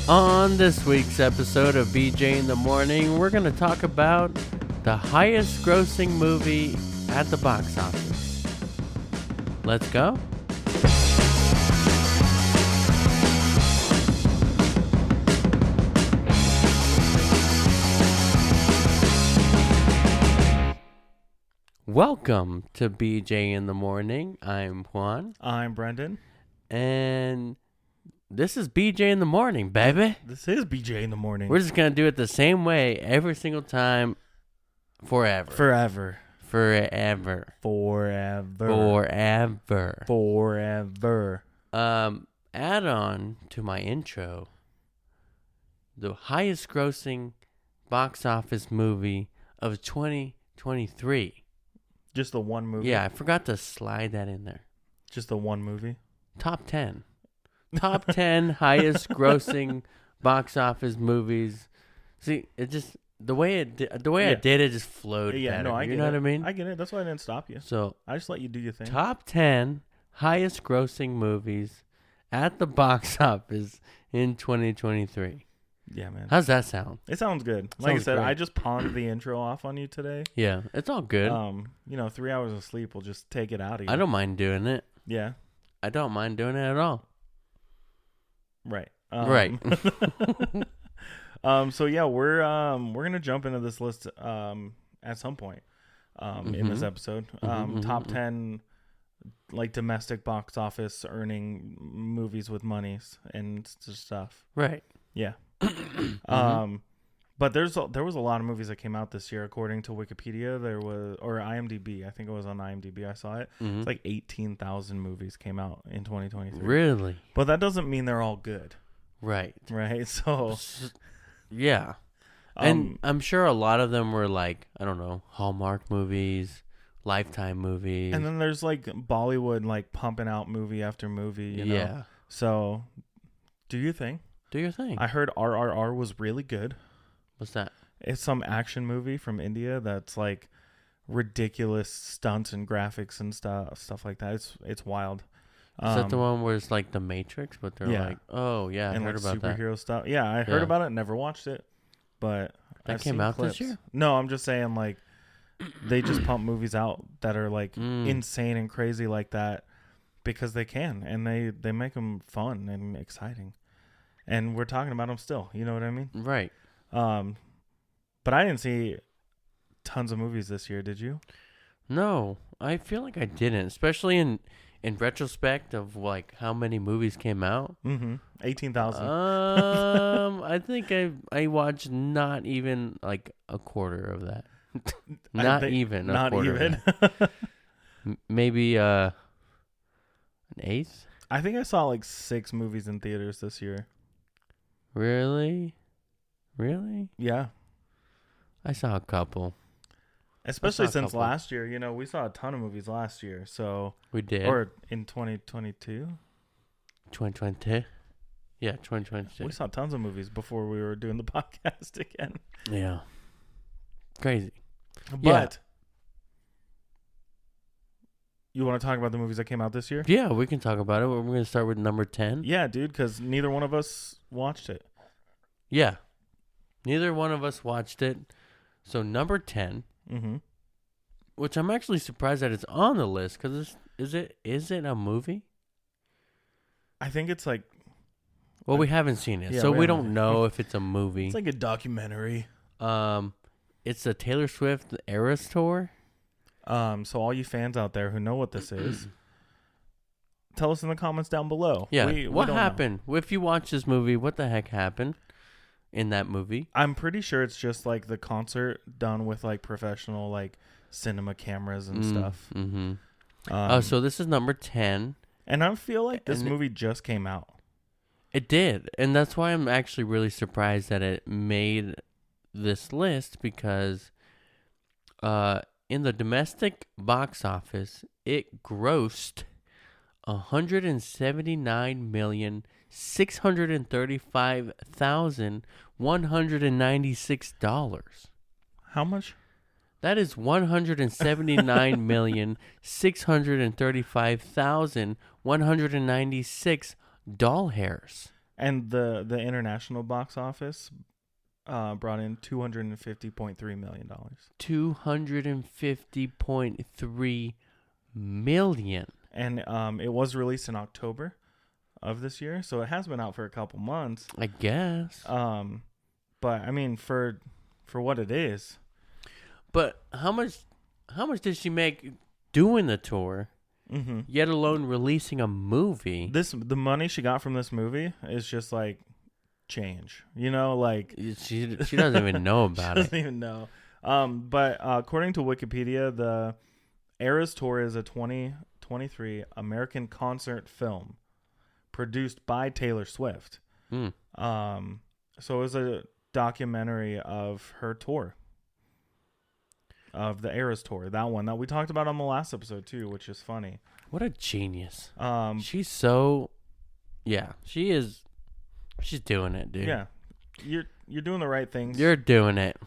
On this week's episode of BJ in the Morning, we're going to talk about the highest grossing movie at the box office. Let's go. Welcome to BJ in the Morning. I'm Juan. I'm Brendan. And this is BJ in the Morning, baby. This is BJ in the Morning. We're just going to do it the same way every single time forever. Forever. Forever. Forever. Forever. Forever. Add on to my intro, the highest grossing box office movie of 2023. Just the one movie? Yeah, I forgot to slide that in there. Just the one movie? Top 10. Top 10 highest grossing box office movies. See, it just the way I did it just flowed Yeah, better. no, I get it. You know what I mean? I get it. That's why I didn't stop you. So I just let you do your thing. top 10 highest grossing movies at the box office in 2023. Yeah, man. How's that sound? It sounds good. Like I said, great. I just pawned the intro off on you today. Yeah, it's all good. 3 hours of sleep will just take it out of you. I don't mind doing it. Yeah. I don't mind doing it at all. Right. Right. So yeah, we're gonna jump into this list at some point in this episode. Top 10 like domestic box office earning movies with monies and stuff. Right. Yeah. But there was a lot of movies that came out this year according to Wikipedia. Or IMDb. I think it was on IMDb. I saw it. Mm-hmm. It's like 18,000 movies came out in 2023. Really? But that doesn't mean they're all good. Right. Right. So yeah. And I'm sure a lot of them were like, I don't know, Hallmark movies, Lifetime movies. and then there's like Bollywood like pumping out movie after movie, you know. Yeah. So do your thing. Do your thing. I heard RRR was really good. What's that? It's some action movie from India that's like ridiculous stunts and graphics and stuff like that. It's wild. Is that the one where it's like The Matrix, but they're like, oh yeah, I and heard like about superhero that. stuff. Yeah, I heard about it, never watched it, but That I've came seen out clips. this year? No, I'm just saying like they just pump movies out that are like insane and crazy like that because they can, and they make them fun and exciting, and we're talking about them still. You know what I mean? Right. But I didn't see tons of movies this year. Did you? No, I feel like I didn't, especially in retrospect of like how many movies came out. 18,000. I think I watched not even like a quarter of that. Not even a quarter. Of that. Maybe an eighth. I think I saw like 6 movies in theaters this year. Really? Yeah. I saw a couple. Especially since last year, you know, we saw a ton of movies last year. So we did. Or in 2022. 2022. Yeah, 2022. We saw tons of movies before we were doing the podcast again. Yeah. Crazy. But you want to talk about the movies that came out this year? Yeah, we can talk about it. We're going to start with number 10. Yeah, dude, because neither one of us watched it. Yeah. Neither one of us watched it. So number 10, which I'm actually surprised that it's on the list because is it a movie? I think it's like. Well, we haven't seen it, yeah, so we don't know if it's a movie. It's like a documentary. It's the Taylor Swift Eras Tour. So all you fans out there who know what this is, tell us in the comments down below. Yeah, we what don't happened? Know. If you watch this movie, what the heck happened in that movie? I'm pretty sure it's just like the concert done with like professional like cinema cameras and stuff. So this is number 10. And I feel like this movie just came out. It did, and that's why I'm actually really surprised that it made this list because in the domestic box office, it grossed $179,635,196. How much? That is $179,635,196 doll hairs. And the international box office brought in $250.3 million. $250.3 million. And it was released in October of this year, so it has been out for a couple months, I guess. But I mean, for what it is. But how much did she make doing the tour? Mm-hmm. Yet alone releasing a movie. The money she got from this movie is just like change, like she doesn't even know about it. She doesn't even know. But according to Wikipedia, the Eras Tour is a 2023 American concert film produced by Taylor Swift. So it was a documentary of her tour. Of the Eras Tour, that one that we talked about on the last episode too, which is funny. What a genius! She's so, yeah, she is. She's doing it, dude. Yeah, you're doing the right things. You're doing it.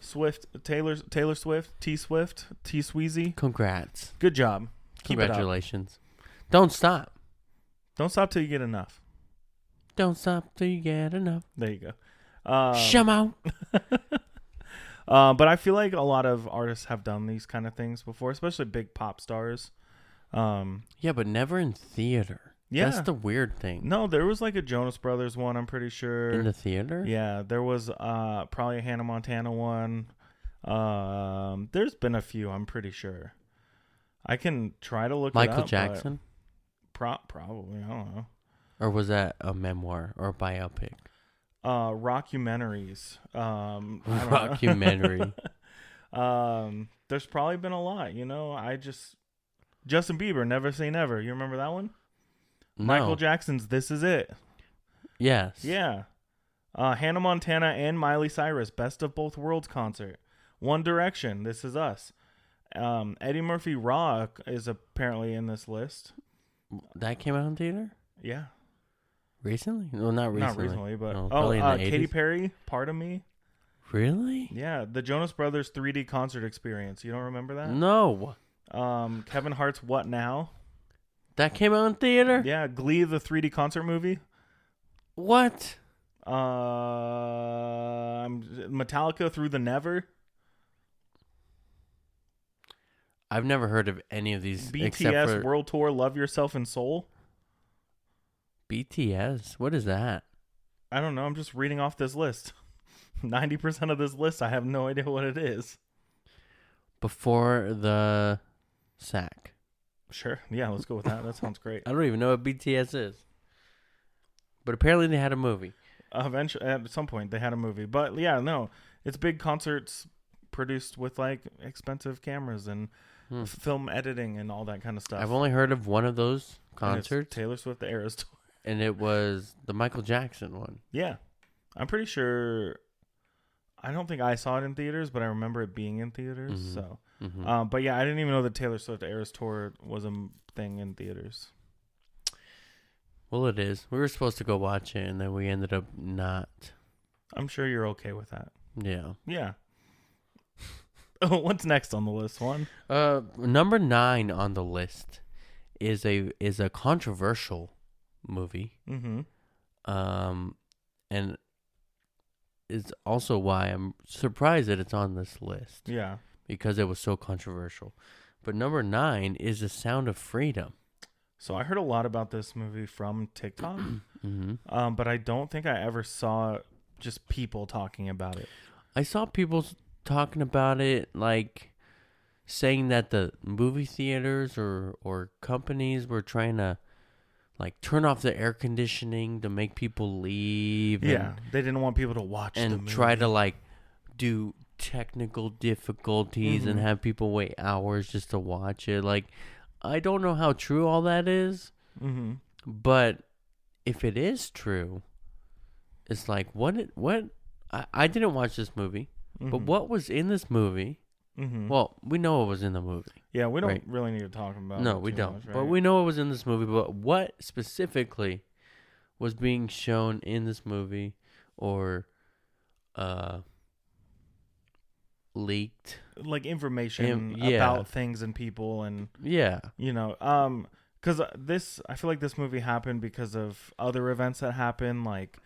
Taylor Swift, T Sweezy. Congrats. Good job. Congratulations. Don't stop. Don't stop till you get enough. Don't stop till you get enough. There you go. Shamo. But I feel like a lot of artists have done these kind of things before, especially big pop stars. Yeah, but never in theater. Yeah. That's the weird thing. No, there was like a Jonas Brothers one, I'm pretty sure. In the theater? Yeah, there was probably a Hannah Montana one. There's been a few, I'm pretty sure. I can try to look it up. Michael Jackson? Probably, I don't know. Or was that a memoir or a biopic? Rockumentaries. Rockumentary. There's probably been a lot, Justin Bieber, Never Say Never. You remember that one? No. Michael Jackson's This Is It. Yes. Yeah. Hannah Montana and Miley Cyrus, Best of Both Worlds concert. One Direction, This Is Us. Eddie Murphy Raw is apparently in this list. That came out in theater? Yeah. Recently? Well, not recently. Not recently, but Katy Perry, Part of Me. Really? Yeah, the Jonas Brothers 3D concert experience. You don't remember that? No. Kevin Hart's What Now? That came out in theater? Yeah, Glee, the 3D concert movie. What? Metallica Through the Never. I've never heard of any of these. BTS World Tour Love Yourself and Soul. BTS? What is that? I don't know. I'm just reading off this list. 90% of this list, I have no idea what it is. Before the sack. Sure. Yeah, let's go with that. That sounds great. I don't even know what BTS is. But apparently they had a movie. Eventually, at some point, they had a movie. But yeah, no. It's big concerts produced with like expensive cameras and film editing and all that kind of stuff. I've only heard of one of those concerts. Taylor Swift, the Eras Tour. And it was the Michael Jackson one. Yeah. I'm pretty sure. I don't think I saw it in theaters, but I remember it being in theaters. Mm-hmm. So, but yeah, I didn't even know the Taylor Swift Eras Tour was a thing in theaters. Well, it is. We were supposed to go watch it, and then we ended up not. I'm sure you're okay with that. Yeah. Yeah. What's next on the list, Juan? Number 9 on the list is a controversial movie. Mm-hmm. And is also why I'm surprised that it's on this list. Yeah. Because it was so controversial. But number 9 is The Sound of Freedom. So I heard a lot about this movie from TikTok. But I don't think I ever saw just people talking about it. I saw people talking about it, like saying that the movie theaters or companies were trying to like turn off the air conditioning to make people leave. Yeah, they didn't want people to watch the movie. And try to like do technical difficulties and have people wait hours just to watch it. Like, I don't know how true all that is, but if it is true, it's like I didn't watch this movie, but what was in this movie? Well, we know what was in the movie. Yeah, we don't really need to talk about it. No, we don't. Much, right? But we know what was in this movie. But what specifically was being shown in this movie or leaked? Like information about things and people and... Yeah. You know, because I feel like this movie happened because of other events that happened, like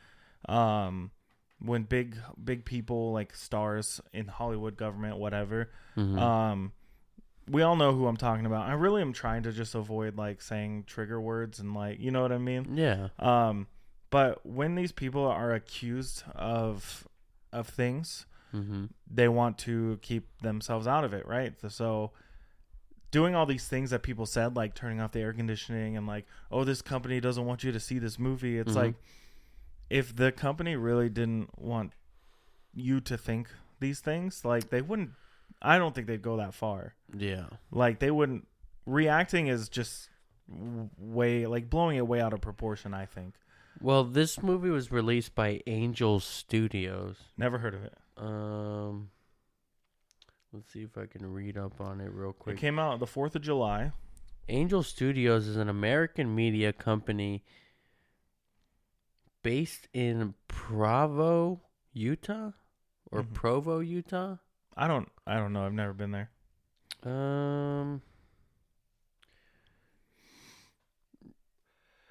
when big people like stars in Hollywood, government, whatever. Mm-hmm. We all know who I'm talking about. I really am trying to just avoid like saying trigger words and like, you know what I mean? Yeah. But when these people are accused of things, Mm-hmm. they want to keep themselves out of it, right? So doing all these things that people said, like turning off the air conditioning and like, oh, this company doesn't want you to see this movie. It's like, if the company really didn't want you to think these things, like they wouldn't, I don't think they'd go that far. Yeah. Like they wouldn't, reacting is just way, like blowing it way out of proportion, I think. Well, this movie was released by Angel Studios. Never heard of it. Let's see if I can read up on it real quick. It came out the 4th of July. Angel Studios is an American media company based in Provo, Utah, or Provo, Utah. I don't know. I've never been there.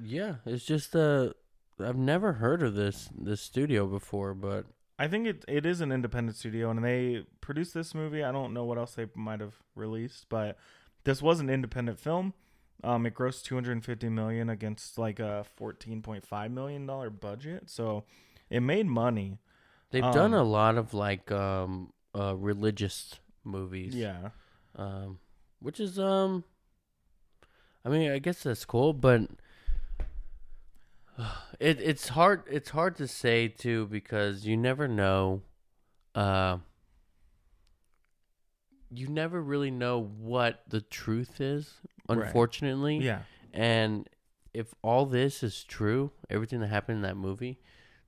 Yeah, it's just I've never heard of this studio before, but I think it is an independent studio, and they produced this movie. I don't know what else they might have released, but this was an independent film. It grossed $250 million against like a $14.5 million budget, so it made money. They've done a lot of like religious movies. Yeah. Which is I mean, I guess that's cool, but it's hard to say too, because you never know. You never really know what the truth is, unfortunately. Right. Yeah. And if all this is true, everything that happened in that movie,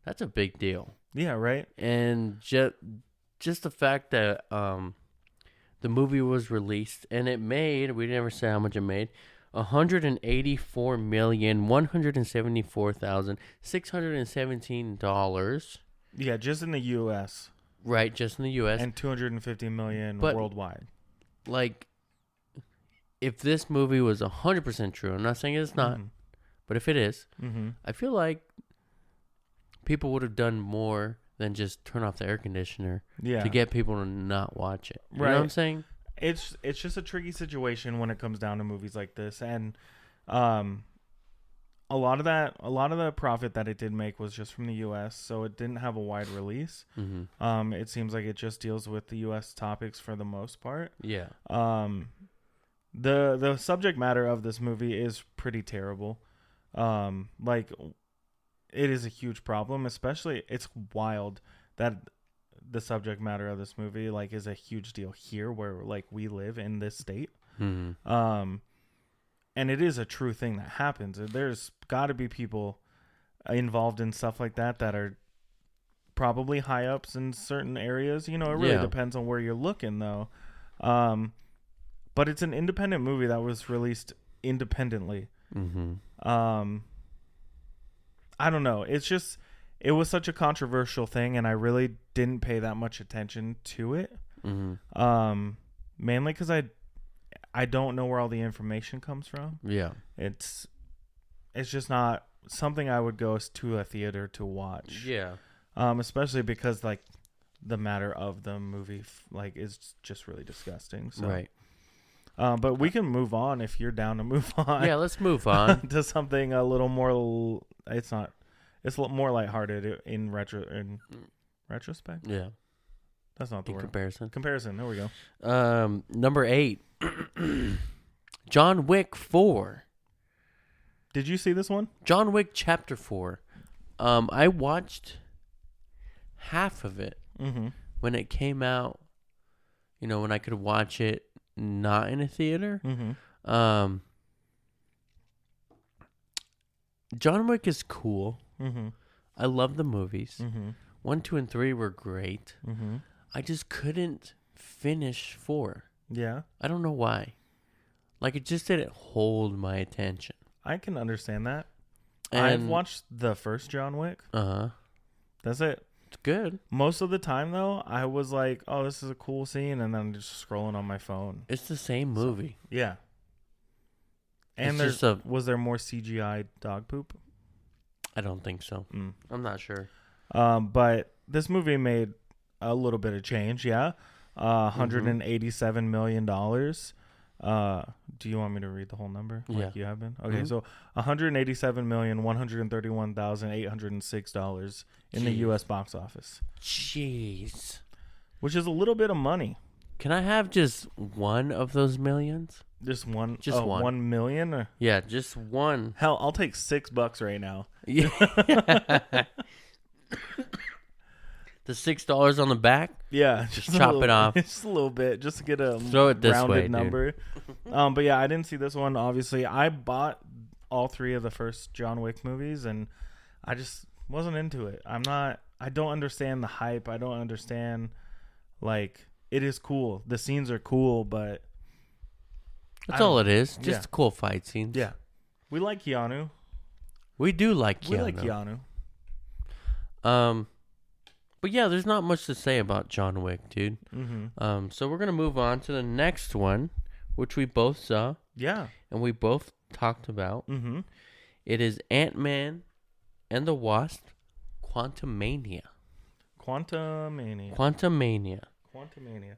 that's a big deal. Yeah, right. And just the fact that the movie was released and it made, we never said how much it made, $184,174,617. Yeah, just in the U.S. Right, just in the U.S. And $250 million worldwide. Like, if this movie was 100% true, I'm not saying it's not, but if it is, I feel like people would have done more than just turn off the air conditioner to get people to not watch it. You know what I'm saying? It's just a tricky situation when it comes down to movies like this, and a lot of the profit that it did make was just from the U.S., so it didn't have a wide release. It seems like it just deals with the U.S. topics for the most part. Yeah. The subject matter of this movie is pretty terrible. Like, it is a huge problem, especially it's wild that the subject matter of this movie like is a huge deal here where like we live in this state. And it is a true thing that happens. There's got to be people involved in stuff like that are probably high ups in certain areas. You know, it really depends on where you're looking though. But it's an independent movie that was released independently. I don't know. It's just, it was such a controversial thing, and I really didn't pay that much attention to it. Mainly because I don't know where all the information comes from. Yeah. It's just not something I would go to a theater to watch. Yeah. Especially because like the matter of the movie like is just really disgusting. So. Right. But we can move on if you're down to move on. Yeah, let's move on to something a little more. It's more lighthearted in retrospect. Yeah, that's not the word. Comparison. There we go. Number 8, John Wick 4. Did you see this one? John Wick Chapter 4. I watched half of it when it came out. You know, when I could watch it not in a theater. John Wick is cool. I love the movies. 1, 2, and 3 were great. I just couldn't finish 4. Yeah. I don't know why. Like, it just didn't hold my attention. I can understand that. And I've watched the first John Wick. That's it. It's good. Most of the time, though, I was like, oh, this is a cool scene, and then I'm just scrolling on my phone. It's the same movie. So, yeah. And was there more CGI dog poop? I don't think so. I'm not sure. But this movie made a little bit of change. Yeah. $187 million. Do you want me to read the whole number? Like you have been? Okay, so $187,131,806 in the U.S. box office. Jeez. Which is a little bit of money. Can I have just one of those millions? Just one? Just one. 1 million? Or? Yeah, just one. Hell, I'll take $6 right now. Yeah. The $6 on the back? Yeah. Just chop it off. Just a little bit. Just to get a Throw it this rounded way, number. But yeah, I didn't see this one, obviously. I bought all 3 of the first John Wick movies, and I just wasn't into it. I don't understand the hype. I don't understand, like, it is cool. The scenes are cool, but... That's all it is. Just cool fight scenes. Yeah. We like Keanu. We do like Keanu. We like Keanu. But yeah, there's not much to say about John Wick, dude. Mm-hmm. So we're going to move on to the next one, which we both saw. Yeah. And we both talked about. Mm-hmm. It is Ant-Man and the Wasp, Quantumania.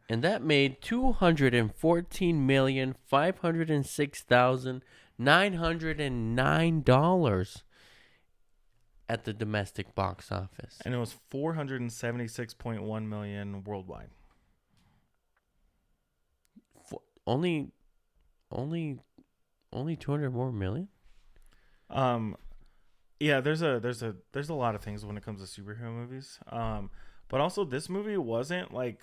And that made $214,506,909 at the domestic box office. And it was $476.1 million worldwide. Only 200 more million? Yeah, there's a lot of things when it comes to superhero movies. But also this movie wasn't like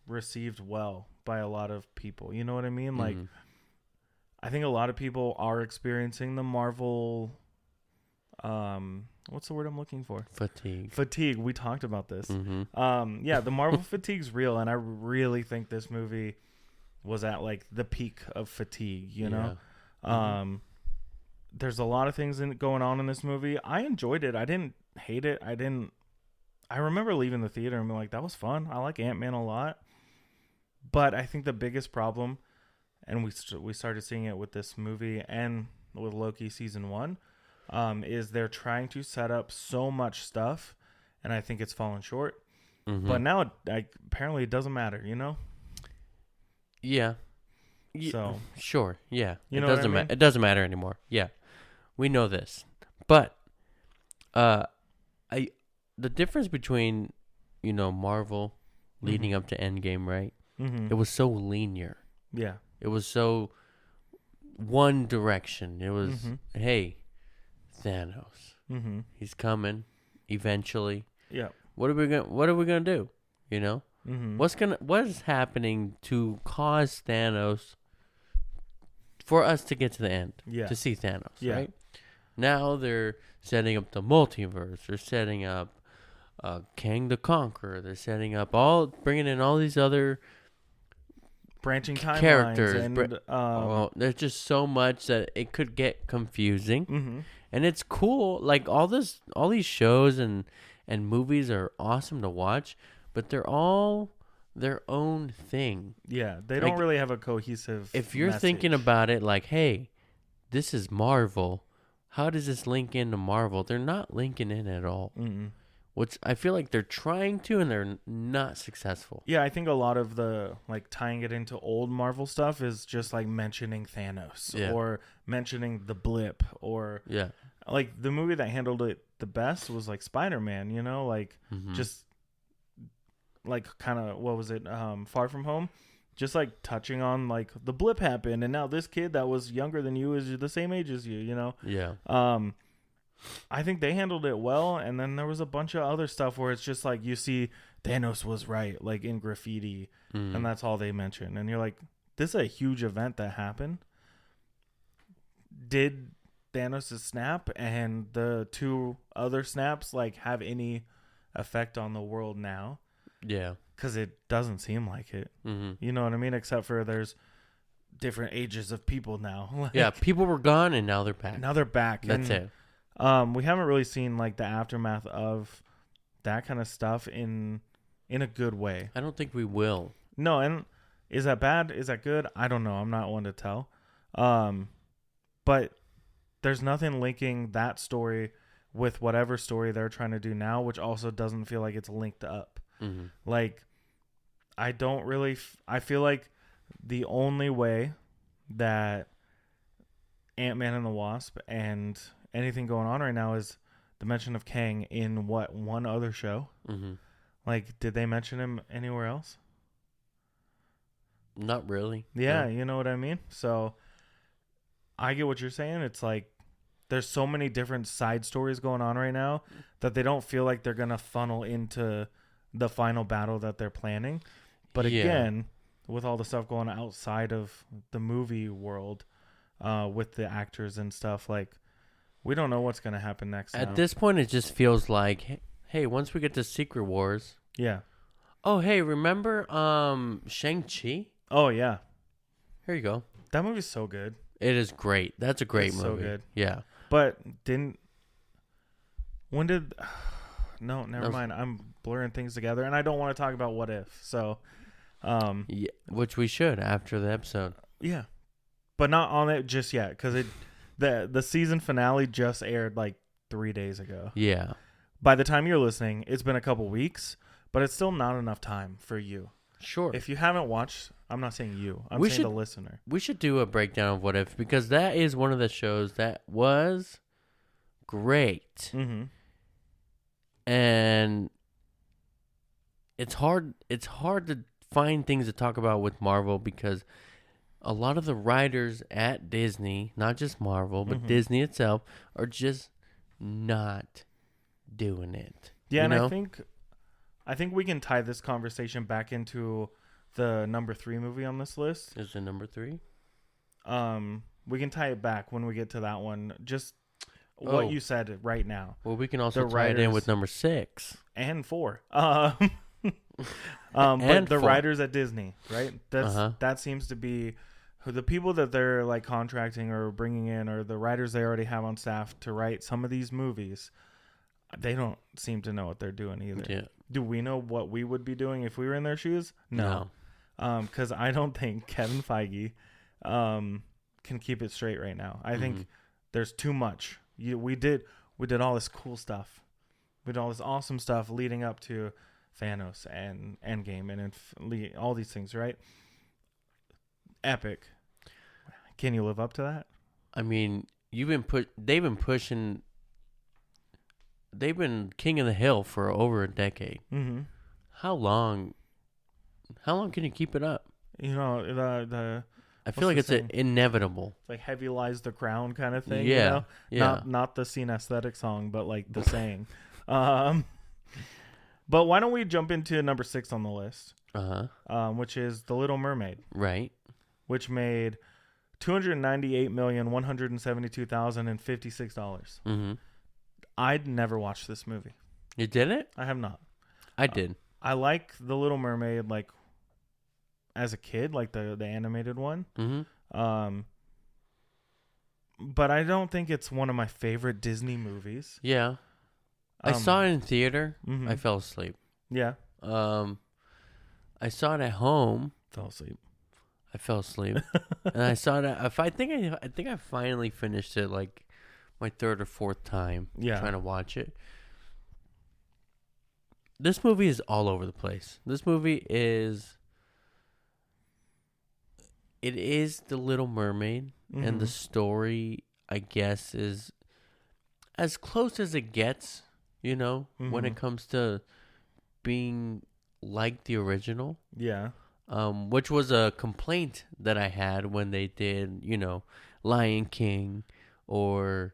received well by a lot of people. You know what I mean? Mm-hmm. Like, I think a lot of people are experiencing the Marvel, what's the word I'm looking for? Fatigue. We talked about this. Mm-hmm. Yeah, the Marvel fatigue's real, and I really think this movie was at like the peak of fatigue, you know? Mm-hmm. There's a lot of things going on in this movie. I enjoyed it. I didn't hate it. I remember leaving the theater and being like, that was fun. I like Ant-Man a lot. But I think the biggest problem, and we started seeing it with this movie and with Loki season 1, is they're trying to set up so much stuff, and I think it's fallen short. Mm-hmm. But now apparently it doesn't matter, you know? Yeah. So sure, yeah. You know what I mean? It doesn't matter anymore. Yeah. We know this. But the difference between, Marvel leading up to Endgame, right? Mm-hmm. It was so linear. Yeah. It was so one direction. It was, hey, Thanos. Mm-hmm. He's coming eventually. Yeah. What are we gonna do? Mm-hmm. What is happening to cause Thanos for us to get to the end? Yeah. To see Thanos, yeah. right? Now they're setting up the multiverse. They're setting up Kang the Conqueror. They're setting up bringing in all these other branching timelines characters. And there's just so much that it could get confusing. Mm-hmm. And it's cool. Like all these shows and movies are awesome to watch, but they're all their own thing. Yeah, they don't really have a cohesive If you're message. thinking about it like, hey, this is Marvel, how does this link into Marvel? They're not linking in at all. Mm-mm. Which I feel like they're trying to, and they're not successful. Yeah, I think a lot of the tying it into old Marvel stuff is just like mentioning Thanos or mentioning the blip or like the movie that handled it the best was like Spider-Man, just like kind of what was it, Far From Home, just like touching on like the blip happened and now this kid that was younger than you is the same age as you, Yeah. I think they handled it well, and then there was a bunch of other stuff where it's just like you see Thanos was right, like in graffiti, and that's all they mention, and you're like, this is a huge event that happened. Did Thanos' snap and the 2 other snaps have any effect on the world now? Yeah, because it doesn't seem like it. Mm-hmm. You know what I mean? Except for there's different ages of people now. Yeah, people were gone and now they're back. That's it. We haven't really seen the aftermath of that kind of stuff in a good way. I don't think we will. No, and is that bad? Is that good? I don't know. I'm not one to tell. But there's nothing linking that story with whatever story they're trying to do now, which also doesn't feel like it's linked up. Like, I don't really I feel like the only way that Ant-Man and the Wasp and anything going on right now is the mention of Kang in one other show. Like, did they mention him anywhere else? Not really. Yeah, no. You know what I mean? So I get what you're saying. It's like there's so many different side stories going on right now that they don't feel like they're going to funnel into the final battle that they're planning. But again, with all the stuff going outside of the movie world, with the actors and stuff, like, we don't know what's going to happen next. At this point, it just feels like, hey, once we get to Secret Wars. Yeah. Oh, hey, remember Shang-Chi? Oh, yeah. Here you go. That movie's so good. It is great. That's a great movie. So good. Yeah. But no, never mind. I'm blurring things together, and I don't want to talk about What If. So, yeah, which we should after the episode. Yeah. But not on it just yet, because the season finale just aired like 3 days ago. Yeah. By the time you're listening, it's been a couple weeks, but it's still not enough time for you. Sure. If you haven't watched, I'm not saying you. I'm saying the listener. We should do a breakdown of What If, because that is one of the shows that was great. And it's hard to find things to talk about with Marvel, because a lot of the writers at Disney, not just Marvel, but Disney itself, are just not doing it. Yeah, and I think we can tie this conversation back into the number 3 movie on this list. Is it number 3? We can tie it back when we get to that one. Just what you said right now. Well, we can also tie it in with number 6 and 4. But the writers at Disney, right? That seems to be the people that they're like contracting or bringing in, or the writers they already have on staff to write some of these movies. They don't seem to know what they're doing either. Yeah. Do we know what we would be doing if we were in their shoes? No. Because I don't think Kevin Feige can keep it straight right now. I think there's too much. We did all this cool stuff. We did all this awesome stuff leading up to Thanos and Endgame and all these things, right? Epic. Can you live up to that? I mean, they've been pushing. They've been king of the hill for over a decade. How long can you keep it up? You know, I feel like it's inevitable. Like Heavy Lies the Crown kind of thing. Yeah. You know? Yeah. Not the Scene Aesthetic song, but like the saying. But why don't we jump into number 6 on the list? Which is The Little Mermaid. Right. Which made $298,172,056. I'd never watched this movie. You didn't? I have not. I did. I like The Little Mermaid, like, as a kid, like the animated one. But I don't think it's one of my favorite Disney movies. Yeah. I saw it in theater. I fell asleep. Yeah. I saw it at home. Fell asleep. I fell asleep. And I saw it. I think I finally finished it like my 3rd or 4th time trying to watch it. This movie is all over the place. This movie is The Little Mermaid, and the story, I guess, is as close as it gets, you know, when it comes to being like the original. Yeah. Which was a complaint that I had when they did, you know, Lion King or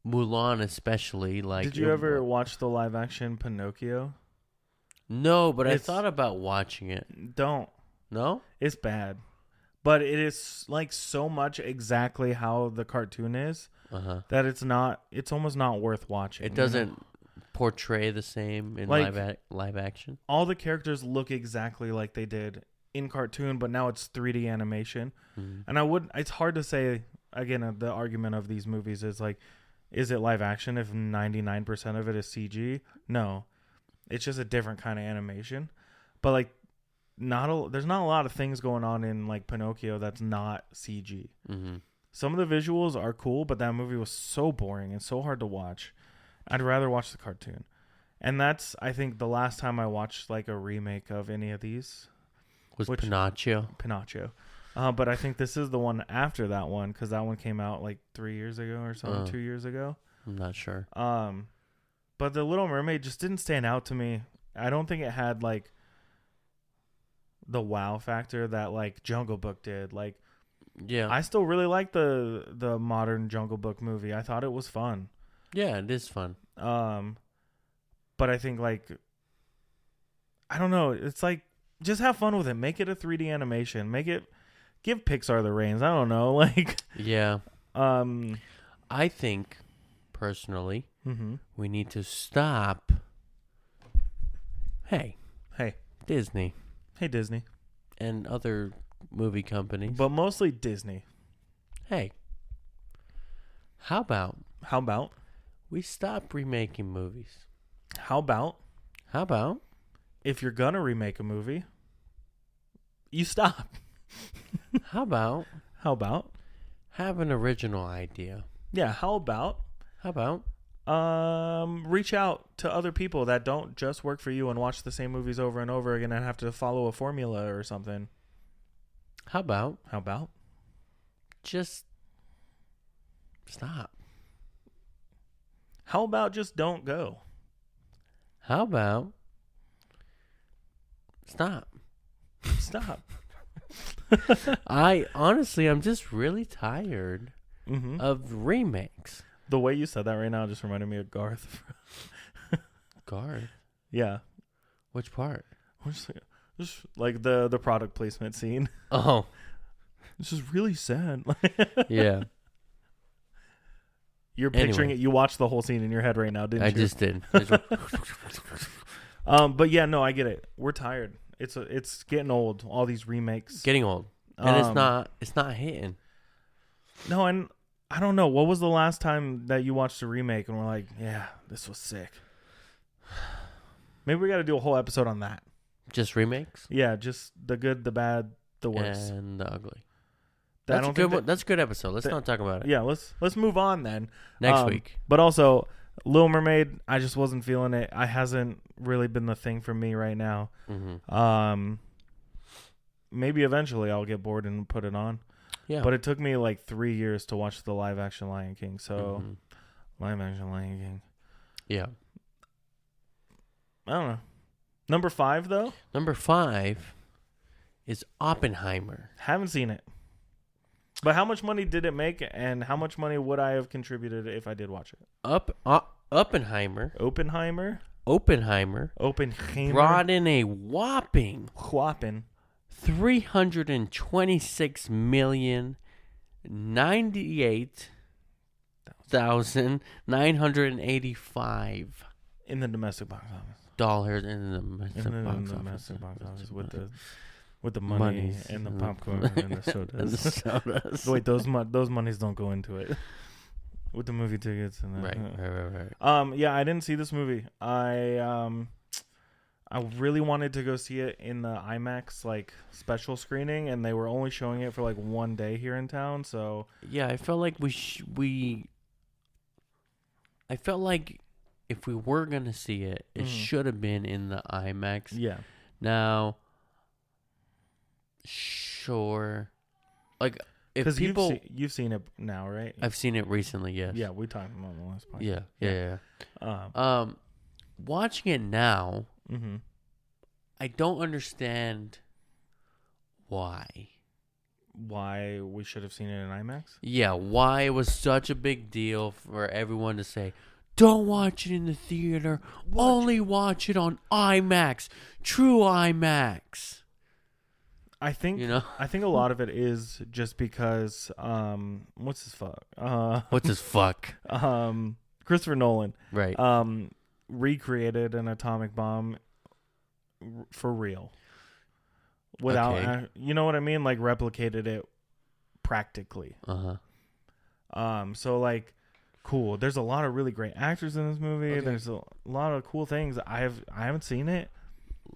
Mulan, especially. Like, did you ever watch the live action Pinocchio? No, but I thought about watching it. Don't. No? It's bad. But it is like so much exactly how the cartoon is that it's almost not worth watching. It doesn't portray the same in like, live action. All the characters look exactly like they did in cartoon, but now it's 3D animation. And it's hard to say, again, the argument of these movies is like, is it live action if 99% of it is CG? No. It's just a different kind of animation. But like, there's not a lot of things going on in like Pinocchio that's not CG. Some of the visuals are cool, but that movie was so boring and so hard to watch. I'd rather watch the cartoon. And that's, I think, the last time I watched like a remake of any of these. Was Pinocchio. But I think this is the one after that one, because that one came out like 3 years ago or so, 2 years ago. I'm not sure. But The Little Mermaid just didn't stand out to me. I don't think it had like the wow factor that like Jungle Book did. Like, yeah, I still really like the modern Jungle Book movie. I thought it was fun. Yeah, it is fun. But I think like, I don't know. It's like, just have fun with it. Make it a 3D animation. Give Pixar the reins. I don't know. Like, yeah. I think personally, we need to stop. Hey, Disney. Hey, Disney. And other movie companies. But mostly Disney. Hey, how about we stop remaking movies? How about if you're gonna remake a movie, you stop? How about have an original idea? Yeah, how about reach out to other people that don't just work for you and watch the same movies over and over again and have to follow a formula or something. How about just stop? How about just don't go? How about stop? I'm just really tired of remakes. The way you said that right now just reminded me of Garth. Garth? Yeah. Which part? Just like the product placement scene. Oh. It's just really sad. Yeah. You're picturing it. You watched the whole scene in your head right now, didn't you? I just did. But yeah, no, I get it. We're tired. It's getting old. All these remakes. Getting old. And it's not hitting. No, and I don't know. What was the last time that you watched a remake and were like, yeah, this was sick? Maybe we got to do a whole episode on that. Just remakes? Yeah, just the good, the bad, the worst. And the ugly. That's a good one. That's a good episode. Let's not talk about it. Yeah, let's move on then. Next week. But also, Little Mermaid, I just wasn't feeling it. I hasn't really been the thing for me right now. Maybe eventually I'll get bored and put it on. Yeah. But it took me like 3 years to watch the live action Lion King. So, live action Lion King. Yeah. I don't know. Number 5 though? Number 5 is Oppenheimer. Haven't seen it. But how much money did it make, and how much money would I have contributed if I did watch it? Oppenheimer brought in a whopping $326,098,985 in the domestic box office. Dollars in the domestic box office with the money and the popcorn and the sodas. Wait, those monies don't go into it. With the movie tickets and that. Right. Yeah, I didn't see this movie. I really wanted to go see it in the IMAX like special screening, and they were only showing it for like one day here in town. So yeah, I felt like I felt like if we were gonna see it, it should have been in the IMAX. Yeah. Now, sure, like if people you've seen it now, right? I've seen it recently. Yes. Yeah, we talked about it on the last podcast. Yeah. Watching it now, I don't understand why we should have seen it in IMAX. Yeah, why it was such a big deal for everyone to say, don't watch it in the theater, only watch it on IMAX, true IMAX. I think a lot of it is just because what's his fuck? Christopher Nolan, right? Recreated an atomic bomb for real without you know what I mean, like replicated it practically. So like cool. There's a lot of really great actors in this movie. There's a lot of cool things. I haven't seen it.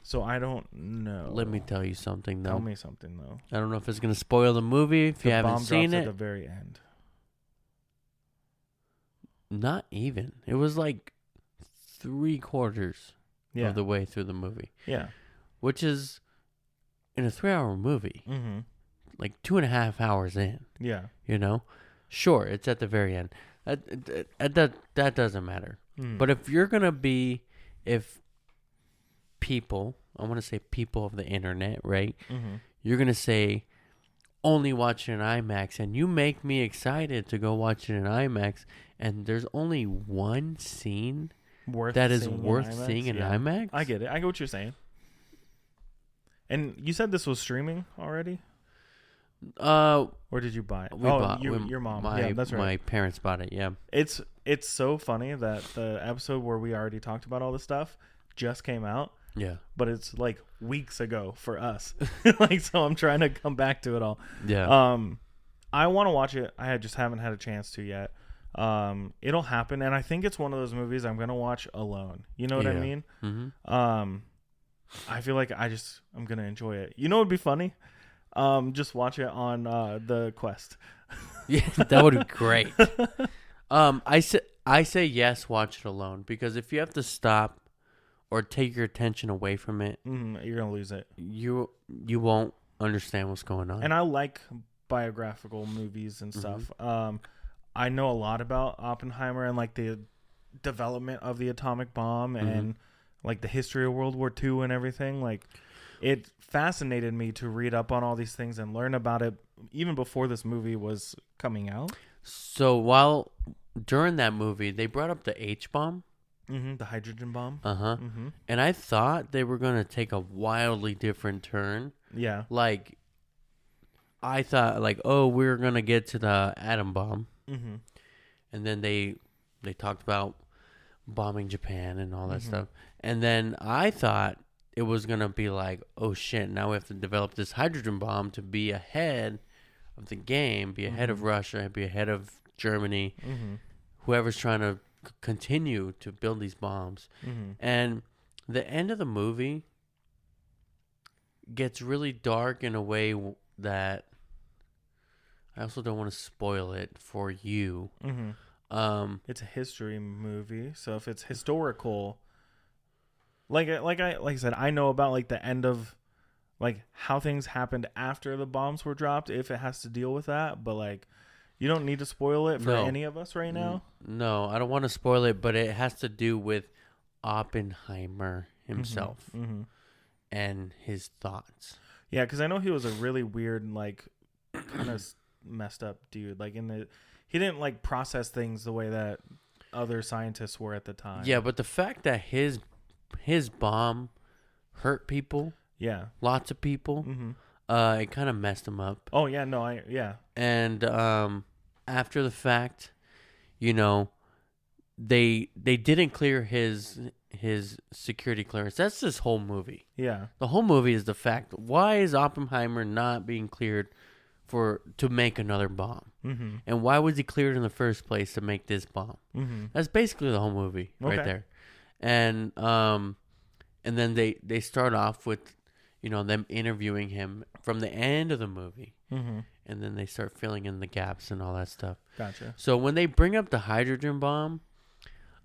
So I don't know. Let me tell you something, though. Tell me something, though. I don't know if it's going to spoil the movie if you haven't seen it. At the very end. Not even. It was like 3/4 of the way through the movie. Yeah. Which is, in a 3-hour movie, like 2.5 hours in. Yeah. You know? Sure, it's at the very end. That doesn't matter. But if you're going to be, if people, I want to say people of the internet, right? You're going to say, only watch it in IMAX, and you make me excited to go watch it in IMAX, and there's only one scene that is worth seeing in IMAX? I get it. I get what you're saying. And you said this was streaming already? Or did you buy it? Your mom. Yeah, that's right. My parents bought it, yeah. It's so funny that the episode where we already talked about all this stuff just came out. Yeah. But it's like weeks ago for us. So I'm trying to come back to it all. Yeah. I want to watch it. I just haven't had a chance to yet. It'll happen, and I think it's one of those movies I'm gonna watch alone. You know what I mean? I feel like I'm gonna enjoy it. You know what'd be funny? Just watch it on the Quest. Yeah, that would be great. I say yes, watch it alone, because if you have to stop or take your attention away from it, you're gonna lose it. You won't understand what's going on. And I like biographical movies and stuff. I know a lot about Oppenheimer and like the development of the atomic bomb and like the history of World War II and everything. Like, it fascinated me to read up on all these things and learn about it even before this movie was coming out. So during that movie, they brought up the H-bomb. The hydrogen bomb. And I thought they were going to take a wildly different turn. Yeah. Like, I thought, like, oh, we're going to get to the atom bomb. And then they talked about bombing Japan and all that stuff. And then I thought it was going to be like, oh, shit, now we have to develop this hydrogen bomb to be ahead of the game, be ahead of Russia, be ahead of Germany, whoever's trying to continue to build these bombs. And the end of the movie gets really dark in a way that I also don't want to spoil it for you. It's a history movie, so if it's historical, like I said, I know about like the end of like how things happened after the bombs were dropped, if it has to deal with that, but like you don't need to spoil it for any of us right now. No, I don't want to spoil it, but it has to do with Oppenheimer himself and his thoughts. Yeah, because I know he was a really weird, like, kind of messed up dude. Like, he didn't like process things the way that other scientists were at the time. Yeah, but the fact that his bomb hurt people, lots of people, it kind of messed him up. Oh yeah, no, And after the fact, you know, they didn't clear his security clearance. That's this whole movie. Yeah, the whole movie is the fact. Why is Oppenheimer not being cleared to make another bomb? And why was he cleared in the first place to make this bomb? That's basically the whole movie right there. And then they start off with, you know, them interviewing him from the end of the movie. And then they start filling in the gaps and all that stuff. Gotcha. So when they bring up the hydrogen bomb,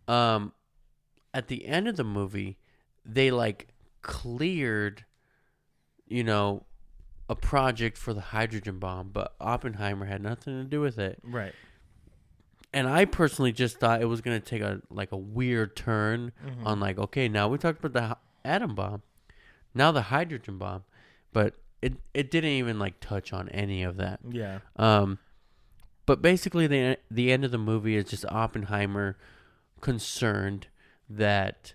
at the end of the movie, they like cleared, you know, a project for the hydrogen bomb, but Oppenheimer had nothing to do with it. Right. And I personally just thought it was going to take a weird turn on like, okay, now we talked about the atom bomb, now the hydrogen bomb, but it didn't even like touch on any of that. Yeah. But basically the end of the movie is just Oppenheimer concerned that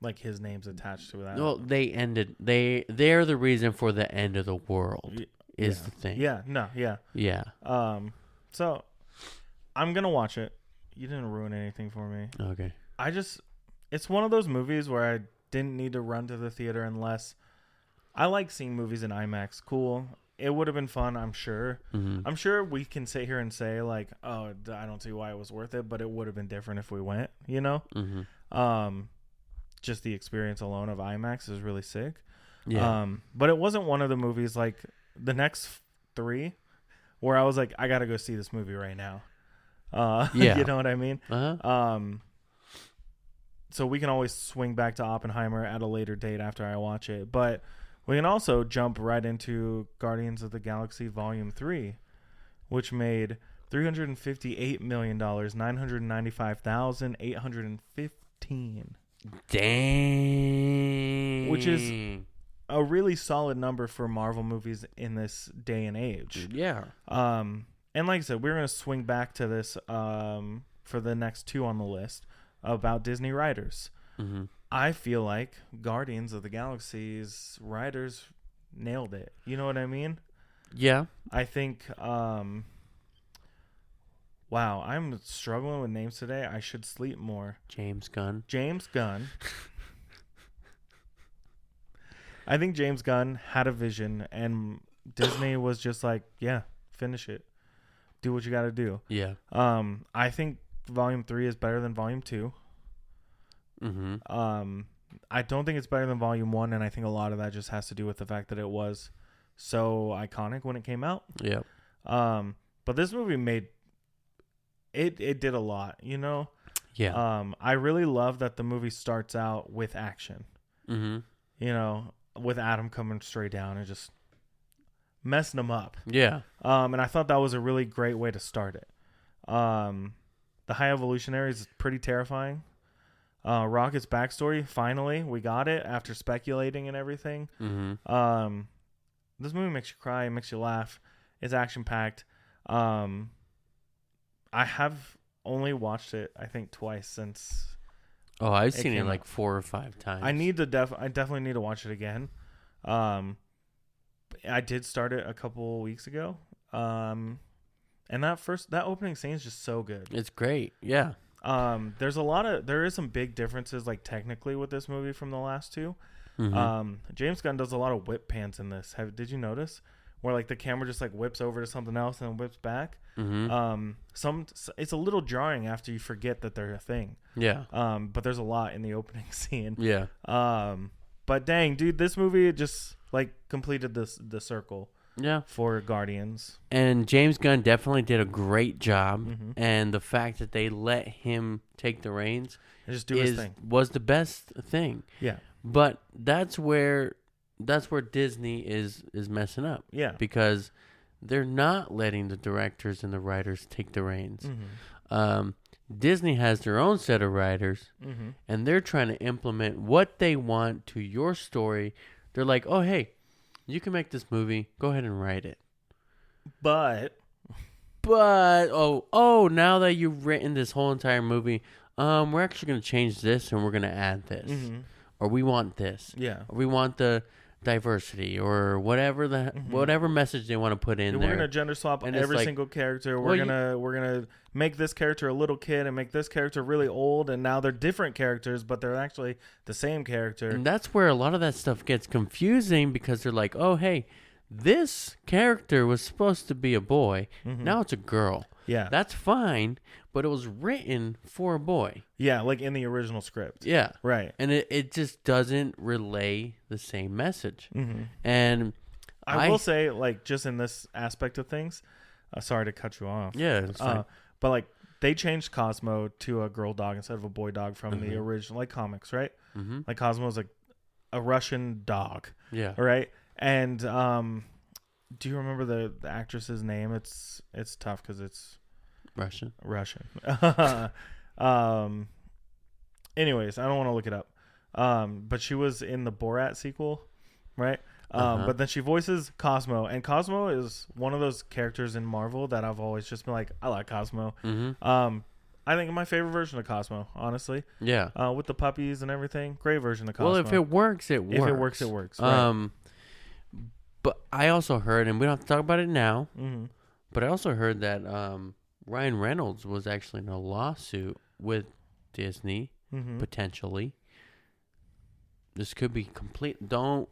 like his name's attached to that. Well, they're the reason for the end of the world is the thing. Yeah, no, yeah. Yeah. So I'm gonna watch it. You didn't ruin anything for me. Okay. It's one of those movies where I didn't need to run to the theater unless I like seeing movies in IMAX. Cool. It would have been fun, I'm sure. I'm sure we can sit here and say like, oh, I don't see why it was worth it, but it would have been different if we went, you know? Just the experience alone of IMAX is really sick. Yeah. But it wasn't one of the movies like the next 3 where I was like, I got to go see this movie right now. You know what I mean? so we can always swing back to Oppenheimer at a later date after I watch it. But we can also jump right into Guardians of the Galaxy Volume 3, which made $358 million, 995,815. Dang. Which is a really solid number for Marvel movies in this day and age. Yeah. And like I said, we're going to swing back to this for the next two on the list about Disney writers. Mm-hmm. I feel like Guardians of the Galaxy's writers nailed it. You know what I mean? Yeah. I think, wow, I'm struggling with names today. I should sleep more. James Gunn. I think James Gunn had a vision, and Disney was just like, yeah, finish it. Do what you got to do. Yeah. I think Volume 3 is better than Volume 2. Mm-hmm. I don't think it's better than Volume 1, and I think a lot of that just has to do with the fact that it was so iconic when it came out. Yeah. But this movie made it did a lot, you know? Yeah. I really love that the movie starts out with action. Mm-hmm. You know, with Adam coming straight down and just messing them up. Yeah. And I thought that was a really great way to start it. The High Evolutionary is pretty terrifying. Rocket's backstory, finally, we got it after speculating and everything. Mm-hmm. This movie makes you cry, it makes you laugh. It's action-packed. I have only watched it, I think, twice since... Oh, I've seen it like 4 or 5 times. I definitely need to watch it again. I did start it a couple weeks ago. And that opening scene is just so good. It's great. Yeah. There is some big differences, like technically, with this movie from the last two. Mm-hmm. James Gunn does a lot of whip pans in this. Did you notice? Where like the camera just like whips over to something else and whips back. Mm-hmm. It's a little jarring after you forget that they're a thing. Yeah. But there's a lot in the opening scene. Yeah. But dang, dude, this movie just like completed the circle. Yeah. For Guardians. And James Gunn definitely did a great job. Mm-hmm. And the fact that they let him take the reins and just do his thing was the best thing. Yeah. But that's where Disney is messing up. Yeah. Because they're not letting the directors and the writers take the reins. Mm-hmm. Disney has their own set of writers, mm-hmm. and they're trying to implement what they want to your story. They're like, oh, hey, you can make this movie. Go ahead and write it. But now that you've written this whole entire movie, we're actually going to change this and we're going to add this. Mm-hmm. Or we want this. Yeah. Or we want the diversity or whatever whatever message they want to put in there. We're going to gender swap every single character. We're going to make this character a little kid and make this character really old, and now they're different characters, but they're actually the same character. And that's where a lot of that stuff gets confusing because they're like, "Oh, hey, this character was supposed to be a boy. Mm-hmm. Now it's a girl." Yeah. That's fine, but it was written for a boy. Yeah, like in the original script. Yeah. Right. And it just doesn't relay the same message. Mm-hmm. And I will say, like, just in this aspect of things, sorry to cut you off. Yeah, it's fine. But, like, they changed Cosmo to a girl dog instead of a boy dog from the original, like, comics, right? Mm-hmm. Like, Cosmo's like a Russian dog. Yeah. Right? And do you remember the actress's name? It's tough because it's Russian. Anyways, I don't want to look it up. But she was in the Borat sequel, right? But then she voices Cosmo, and Cosmo is one of those characters in Marvel that I've always just been like, I like Cosmo. Mm-hmm. I think my favorite version of Cosmo, honestly. Yeah. With the puppies and everything, great version of Cosmo. Well, if it works, it works. If it works, it works. Right. But I also heard, and we don't have to talk about it now. Mm-hmm. But I also heard that Ryan Reynolds was actually in a lawsuit with Disney, potentially. This could be complete. Don't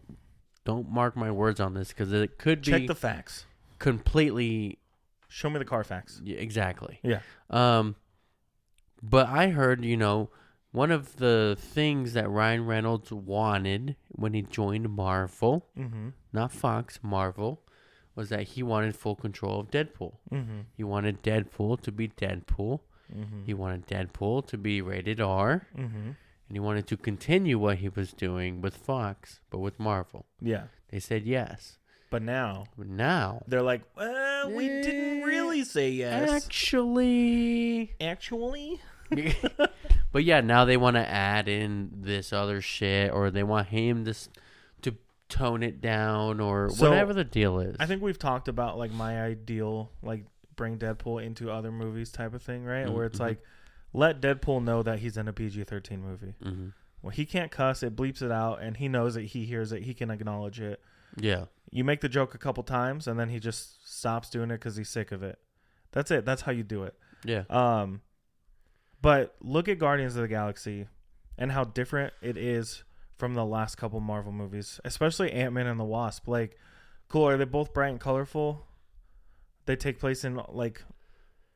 mark my words on this because it could be. Check the facts. Completely. Show me the Carfax. Yeah, exactly. Yeah. But I heard, one of the things that Ryan Reynolds wanted when he joined Marvel, not Fox, Marvel, was that he wanted full control of Deadpool. Mm-hmm. He wanted Deadpool to be Deadpool. Mm-hmm. He wanted Deadpool to be rated R. Mm-hmm. and he wanted to continue what he was doing with Fox, but with Marvel. Yeah. They said yes. But now they're like, we didn't really say yes. Actually. But yeah, now they want to add in this other shit, or they want him to tone it down, or whatever the deal is. I think we've talked about like my ideal, like bring Deadpool into other movies type of thing, right? Where it's like, let Deadpool know that he's in a PG-13 movie. Well, he can't cuss, it bleeps it out, and he knows it, he hears it, he can acknowledge it. Yeah. You make the joke a couple times, and then he just stops doing it because he's sick of it. That's it. That's how you do it. Yeah. But look at Guardians of the Galaxy and how different it is from the last couple Marvel movies, especially Ant-Man and the Wasp. Like, cool, are they both bright and colorful? They take place in, like,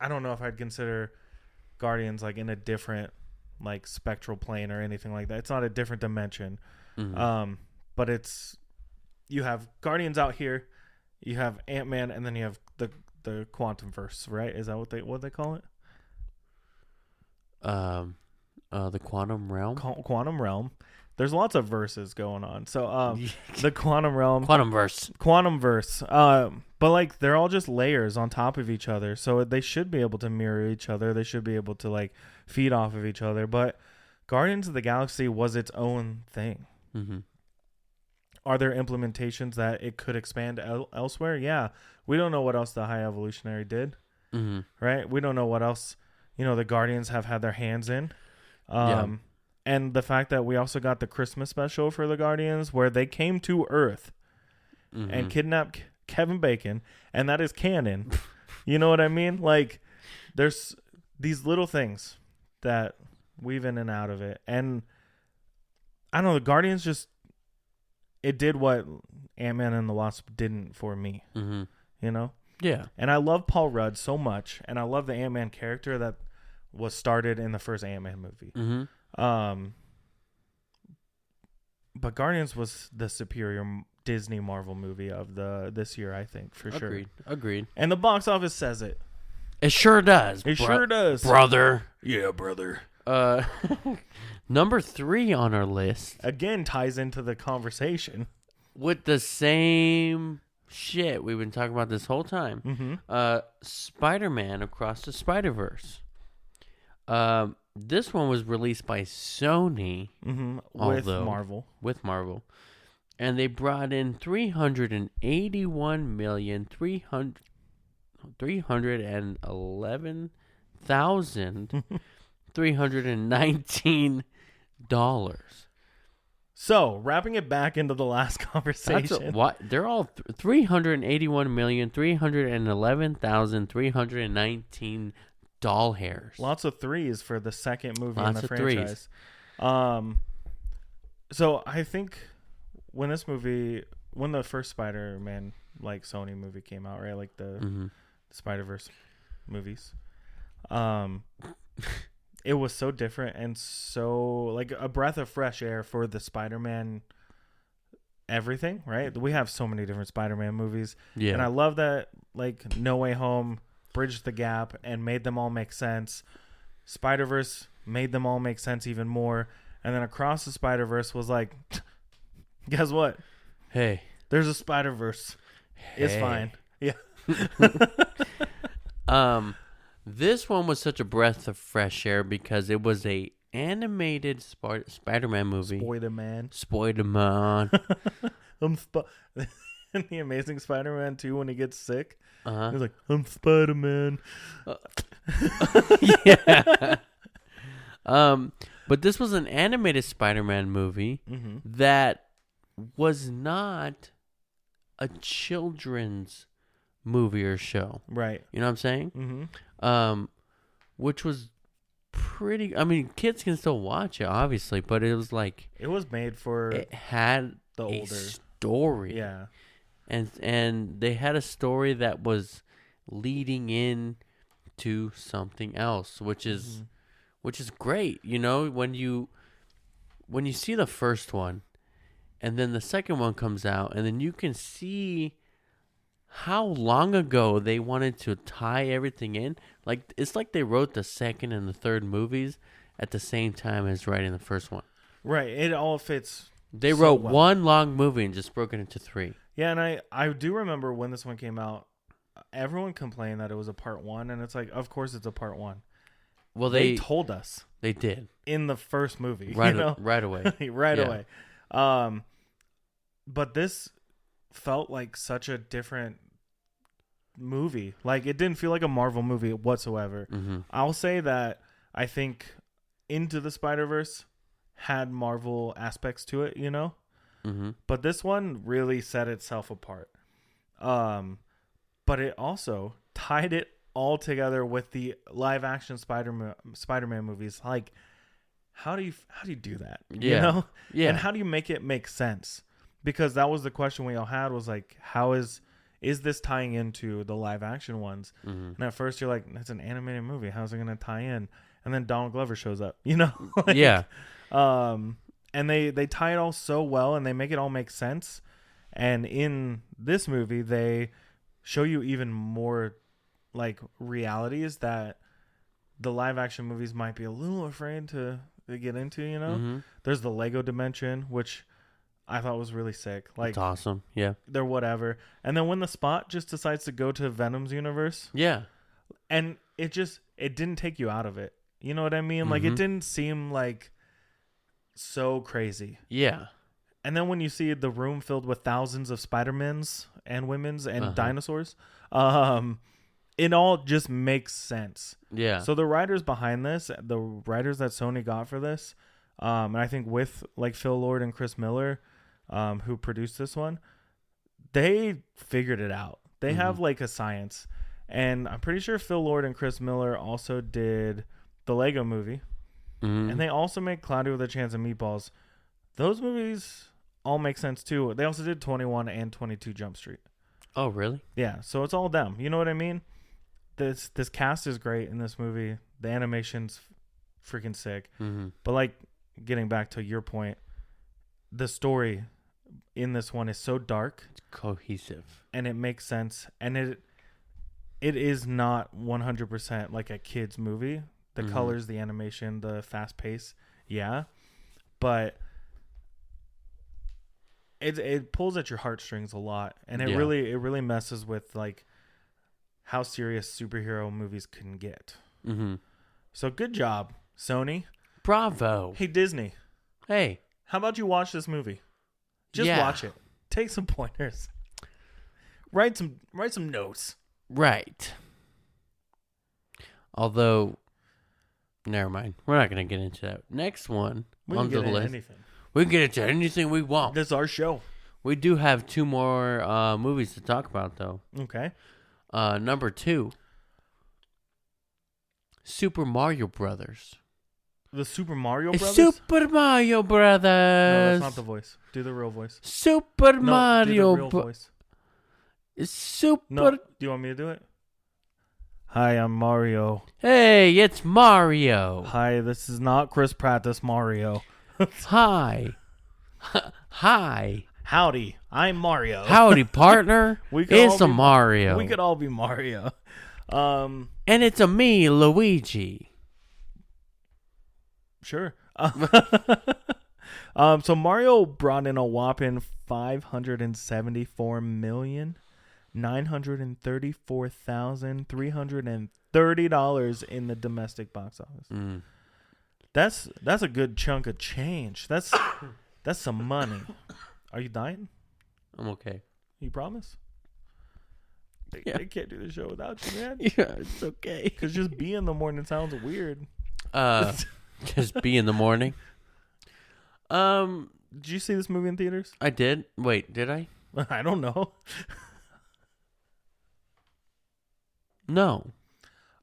I don't know if I'd consider Guardians, like, in a different, like, spectral plane or anything like that. It's not a different dimension. But it's, you have Guardians out here, you have Ant-Man, and then you have the Quantum Verse, right? Is that what they call it? The Quantum Realm? Quantum Realm. There's lots of verses going on. So the Quantum Realm. Quantum Verse. But like they're all just layers on top of each other. So they should be able to mirror each other. They should be able to like feed off of each other. But Guardians of the Galaxy was its own thing. Are there implementations that it could expand elsewhere? Yeah. We don't know what else the High Evolutionary did. Right? We don't know what else, the Guardians have had their hands in. And the fact that we also got the Christmas special for the Guardians where they came to Earth and kidnapped Kevin Bacon, and that is canon. You know what I mean? Like, there's these little things that weave in and out of it. And I don't know, the Guardians just, it did what Ant-Man and the Wasp didn't for me. Yeah. And I love Paul Rudd so much, and I love the Ant-Man character that was started in the first Ant-Man movie. But Guardians was the superior Disney Marvel movie of this year, I think, for sure. Agreed. And the box office says it. It sure does. It sure does. Brother. Yeah, brother. Number 3 on our list. Again, ties into the conversation. With the same shit we've been talking about this whole time. Spider-Man Across the Spider-Verse. This one was released by Sony, with Marvel, and they brought in $311,319. So, wrapping it back into the last conversation. They're all $381,311,319 doll hairs. Lots of threes for the second movie in the franchise. So I think when the first Spider-Man like Sony movie came out, right? Like the Spider-Verse movies. It was so different and so like a breath of fresh air for the Spider-Man everything, right? We have so many different Spider-Man movies. Yeah. And I love that like No Way Home bridged the gap and made them all make sense. Spider-Verse made them all make sense even more. And then Across the Spider-Verse was like, guess what? Hey. There's a Spider-Verse. Hey. It's fine. Yeah. This one was such a breath of fresh air because it was a animated Spider-Man movie. Spider-Man. In The Amazing Spider-Man 2 when he gets sick. He's like, I'm Spider-Man. Yeah. But this was an animated Spider-Man movie that was not a children's movie or show. Right. You know what I'm saying? Which was pretty... I mean, kids can still watch it, obviously, but it was like... It was made for... It had the older story. Yeah. And they had a story that was leading in to something else, which is great. You know, when you see the first one and then the second one comes out and then you can see how long ago they wanted to tie everything in. Like, it's like they wrote the second and the third movies at the same time as writing the first one. Right. It all fits. They wrote one long movie and just broke it into 3. Yeah, and I do remember when this one came out, everyone complained that it was a part 1, and it's like, of course it's a part 1. Well, they told us. They did. In the first movie. Right, you know? right away. Right away. But this felt like such a different movie. Like, it didn't feel like a Marvel movie whatsoever. Mm-hmm. I'll say that I think Into the Spider-Verse had Marvel aspects to it, you know? Mm-hmm. But this one really set itself apart. But it also tied it all together with the live action Spider-Man movies. Like, how do you do that? Yeah. You know? Yeah. And how do you make it make sense? Because that was the question we all had, was like, how is this tying into the live action ones? Mm-hmm. And at first you're like, it's an animated movie. How's it going to tie in? And then Donald Glover shows up, you know? Like, yeah. And they tie it all so well, and they make it all make sense. And in this movie, they show you even more like realities that the live action movies might be a little afraid to get into, you know? Mm-hmm. There's the Lego dimension, which I thought was really sick. Like, it's awesome. Yeah. They're whatever. And then when the Spot just decides to go to Venom's universe. Yeah. And it didn't take you out of it. You know what I mean? Mm-hmm. Like, it didn't seem like so crazy. Yeah. And then when you see the room filled with thousands of Spider-Mans and women's and dinosaurs, it all just makes sense. Yeah. So the writers behind this, the writers that Sony got for this, and I think with like Phil Lord and Chris Miller, who produced this one, they figured it out. They have like a science. And I'm pretty sure Phil Lord and Chris Miller also did the Lego movie. Mm-hmm. And they also make Cloudy with a Chance of Meatballs. Those movies all make sense too. They also did 21 and 22 Jump Street. Oh, really? Yeah, so it's all them. You know what I mean? This cast is great in this movie. The animation's freaking sick. Mm-hmm. But like, getting back to your point, the story in this one is so dark. It's cohesive. And it makes sense. And it is not 100% like a kid's movie. The colors, the animation, the fast pace. Yeah. But it pulls at your heartstrings a lot. And it really messes with like how serious superhero movies can get. Mm-hmm. So good job, Sony. Bravo. Hey, Disney. Hey. How about you watch this movie? Just watch it. Take some pointers. Write some notes. Right. Although, never mind. We're not going to get into that. Next one on the list. Anything. We can get into anything we want. This is our show. We do have 2 more movies to talk about, though. Okay. Number 2, Super Mario Brothers. The Super Mario Brothers? Super Mario Brothers. No, that's not the voice. Do the real voice. Super Mario. Do the real voice. Super. No, do you want me to do it? Hi, I'm Mario. Hey, it's Mario. Hi, this is not Chris Pratt. This Mario. Hi. Hi. Howdy, I'm Mario. Howdy, partner. It's a Mario. We could all be Mario. And it's a me, Luigi. Sure. So Mario brought in a whopping $574,934,330 in the domestic box office. That's a good chunk of change. That's some money. Are you dying? I'm okay. You promise? Yeah. I can't do the show without you, man. Yeah, it's okay. Because just be in the morning sounds weird. Just be in the morning. Did you see this movie in theaters? I did. Wait, did I? I don't know. No,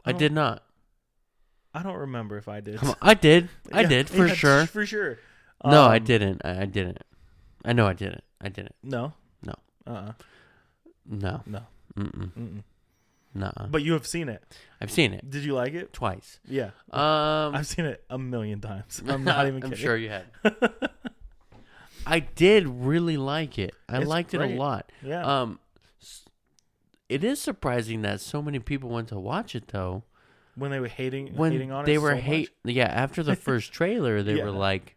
I did not. I don't remember if I did. Come on, I did. I did for sure. For sure. No, I didn't. I didn't. I know I didn't. I didn't. No. No. No. No. Mm-mm. No. But you have seen it. I've seen it. Did you like it? Twice. Yeah. I've seen it 1,000,000 times. I'm not even kidding. I'm sure you had. I did really like it. I liked it a lot. Yeah. It is surprising that so many people went to watch it, though. When they were hating on they it were so much? Yeah, after the first trailer, they were like,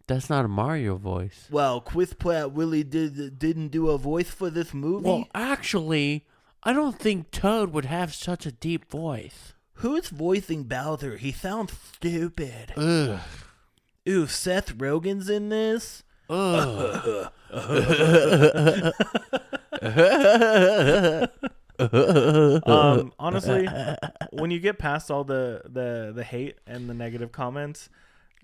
"That's not a Mario voice." Well, Chris Pratt really didn't do a voice for this movie. Well, actually, I don't think Toad would have such a deep voice. Who's voicing Bowser? He sounds stupid. Ugh. Ooh, Seth Rogen's in this. Ugh. Honestly, when you get past all the hate and the negative comments,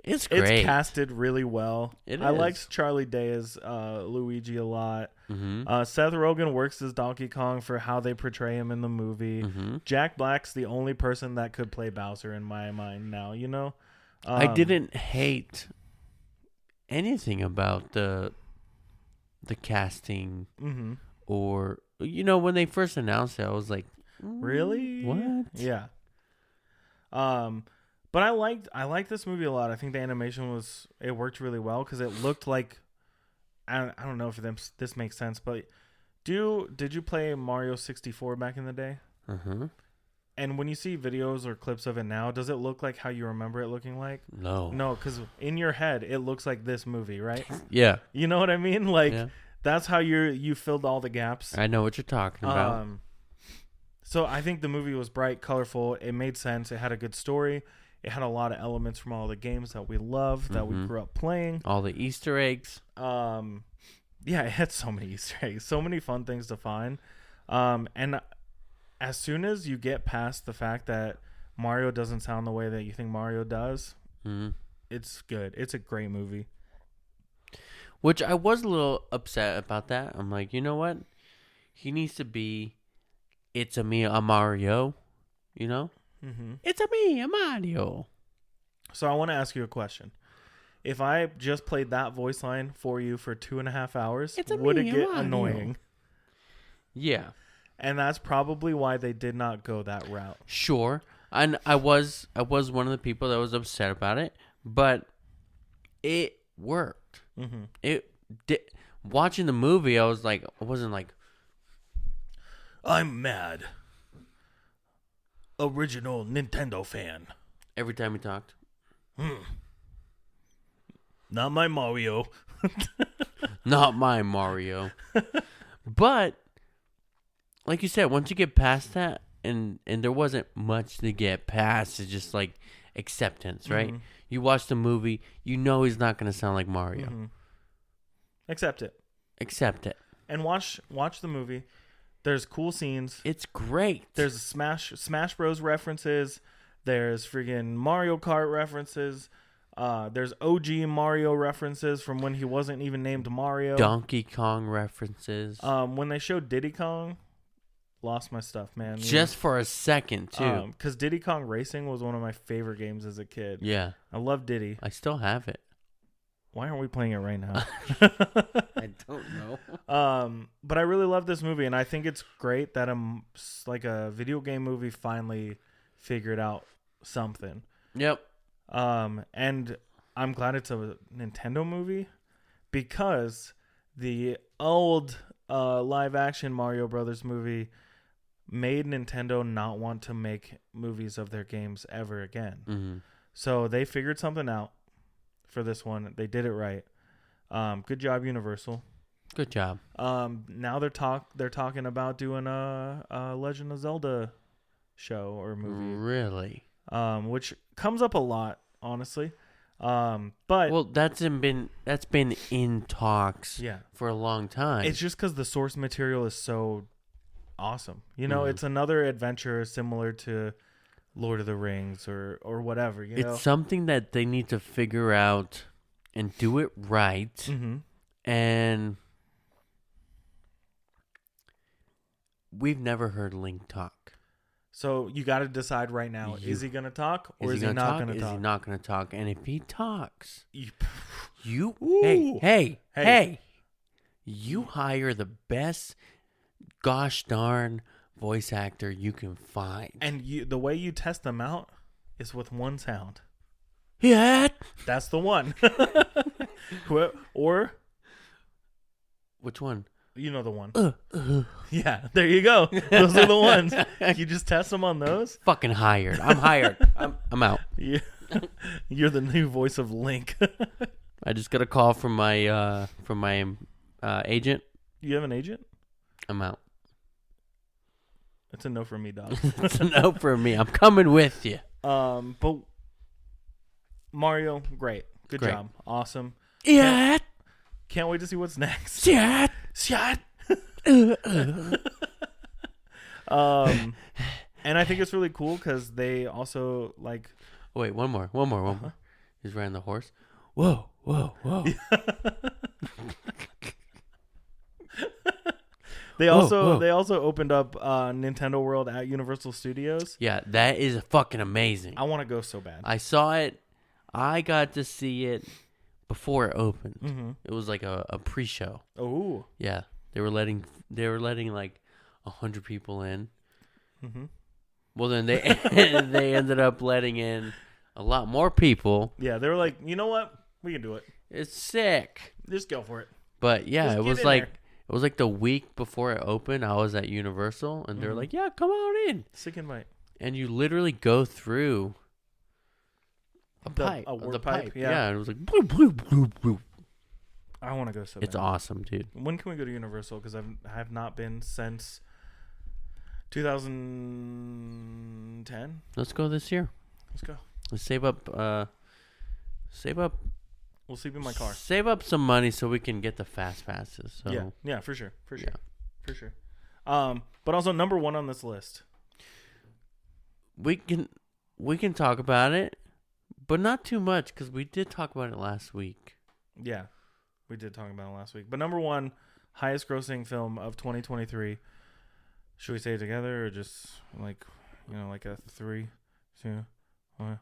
it's great. It's casted really well. I is. liked Charlie Day as Luigi a lot. Mm-hmm. Seth Rogen works as Donkey Kong for how they portray him in the movie. Mm-hmm. Jack Black's the only person that could play Bowser in my mind now, you know? I didn't hate anything about the casting or, when they first announced it, I was like, really? What? Yeah. But I liked this movie a lot. I think the animation worked really well because it looked like, I don't know if this makes sense, but did you play Mario 64 back in the day? Uh-huh. And when you see videos or clips of it now, does it look like how you remember it looking like? No. No, because in your head, it looks like this movie, right? Yeah. You know what I mean? Like, that's how you filled all the gaps. I know what you're talking about. So I think the movie was bright, colorful. It made sense. It had a good story. It had a lot of elements from all the games that we love, that we grew up playing. All the Easter eggs. Yeah, it had so many Easter eggs. So many fun things to find. And as soon as you get past the fact that Mario doesn't sound the way that you think Mario does, it's good. It's a great movie. Which I was a little upset about that. I'm like, you know what? He needs to be, it's a me, a Mario, It's a me, a Mario. So I want to ask you a question. If I just played that voice line for you for 2.5 hours, would it get annoying? Yeah. And that's probably why they did not go that route. Sure. And I was one of the people that was upset about it, but it worked. Mm-hmm. It did. Watching the movie, I wasn't like, I'm mad. Original Nintendo fan. Every time he talked. Not my Mario. Not my Mario. But like you said, once you get past that, and there wasn't much to get past, it's just like acceptance, right? Mm-hmm. You watch the movie, you know he's not going to sound like Mario. Mm-hmm. Accept it. Accept it. And watch the movie. There's cool scenes. It's great. There's Smash Bros references. There's friggin' Mario Kart references. There's OG Mario references from when he wasn't even named Mario. Donkey Kong references. When they showed Diddy Kong, lost my stuff, man. Just for a second, too. Because Diddy Kong Racing was one of my favorite games as a kid. Yeah. I love Diddy. I still have it. Why aren't we playing it right now? I don't know. But I really love this movie, and I think it's great that a video game movie finally figured out something. Yep. And I'm glad it's a Nintendo movie because the old live action Mario Brothers movie made Nintendo not want to make movies of their games ever again. Mm-hmm. So they figured something out for this one. They did it right. Good job, Universal. Good job. Now they're talking about doing a Legend of Zelda show or movie. Really? Which comes up a lot, honestly. But that's been in talks for a long time. It's just because the source material is so awesome. It's another adventure similar to Lord of the Rings or whatever. It's something that they need to figure out and do it right. Mm-hmm. And we've never heard Link talk. So you got to decide right now: is he going to talk or is he not going to talk? Is he not going to talk? And if he talks, you Ooh. hey, you hire the best gosh darn voice actor you can find. And the way you test them out is with one sound. Yeah, that's the one. Or which one? You know the one. Yeah, there you go. Those are the ones. You just test them on those. Fucking hired. I'm hired. I'm out. Yeah. You're the new voice of Link. I just got a call from my agent. You have an agent? I'm out. It's a no for me, dog. It's a no for me. I'm coming with you. But Mario, great. Good job. Awesome. Yeah. Can't wait to see what's next. Yeah. And I think it's really cool because they also like. Wait, one more. He's riding the horse. Whoa. They also opened up Nintendo World at Universal Studios. Yeah, that is fucking amazing. I want to go so bad. I saw it. I got to see it before it opened. Mm-hmm. It was like a pre-show. Oh. Yeah, they were letting like 100 people in. Mm-hmm. Well, then they they ended up letting in a lot more people. Yeah, they were like, you know what, we can do it. It's sick. Just go for it. But yeah, Just it was get in like there. it was like the week before it opened. I was at Universal, and they were like, "Yeah, come on in." Sick invite. And you literally go through a pipe. A warp the pipe. Yeah. Yeah, and it was like bloop, bloop, bloop, bloop. I want to go so bad. It's awesome, dude. When can we go to Universal? Because I have not been since 2010. Let's go this year. Let's go. Let's save up. We'll sleep in my car. Save up some money so we can get the fast passes. So Yeah, for sure. Yeah. For sure. But also number 1 on this list. we can talk about it, but not too much because we did talk about it last week. Yeah, we did talk about it last week. But number 1, highest grossing film of 2023. Should we say it together or just like a 3, 2, 1?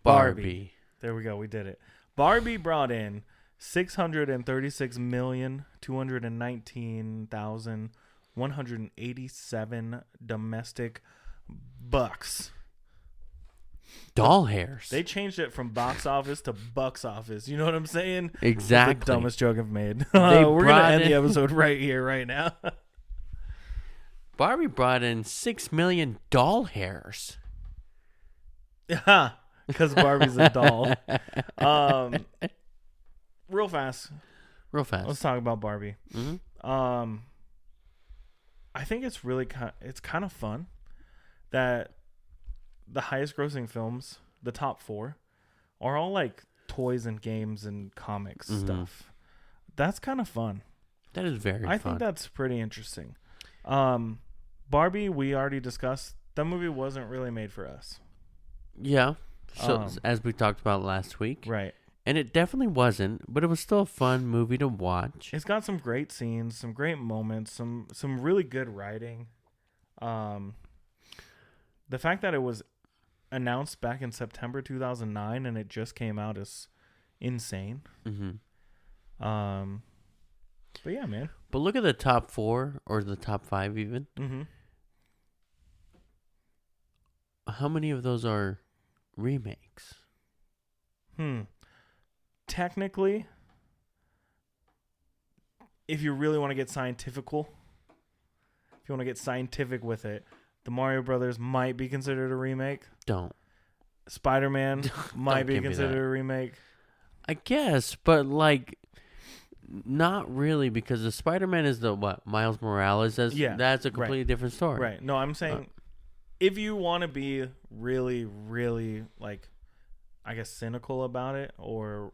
Barbie. There we go. We did it. Barbie brought in $636,219,187 domestic bucks. Doll hairs. They changed it from box office to bucks office. You know what I'm saying? Exactly. It's the dumbest joke I've made. We're going to end the episode right here, right now. Barbie brought in 6 million doll hairs. Yeah. Because Barbie's a doll. Real fast. Let's talk about Barbie. Mm-hmm. I think it's really it's kind of fun that the highest grossing films, the top 4, are all like toys and games and comics stuff. That's kind of fun. That is very fun. I think that's pretty interesting. Barbie, we already discussed. That movie wasn't really made for us. Yeah. So as we talked about last week. Right. And it definitely wasn't, but it was still a fun movie to watch. It's got some great scenes, some great moments, some really good writing. The fact that it was announced back in September 2009 and it just came out is insane. Mm-hmm. But yeah, man. But look at the top 4 or the top 5 even. Mm-hmm. How many of those are remakes? Technically, if you really want to get scientific with it, the Mario Brothers might be considered a remake. Don't. Spider-Man might be considered a remake. I guess, but like not really, because the Spider-Man is the what? Miles Morales. That's a completely different story. Right. No, I'm saying if you want to be really, really like, I guess, cynical about it or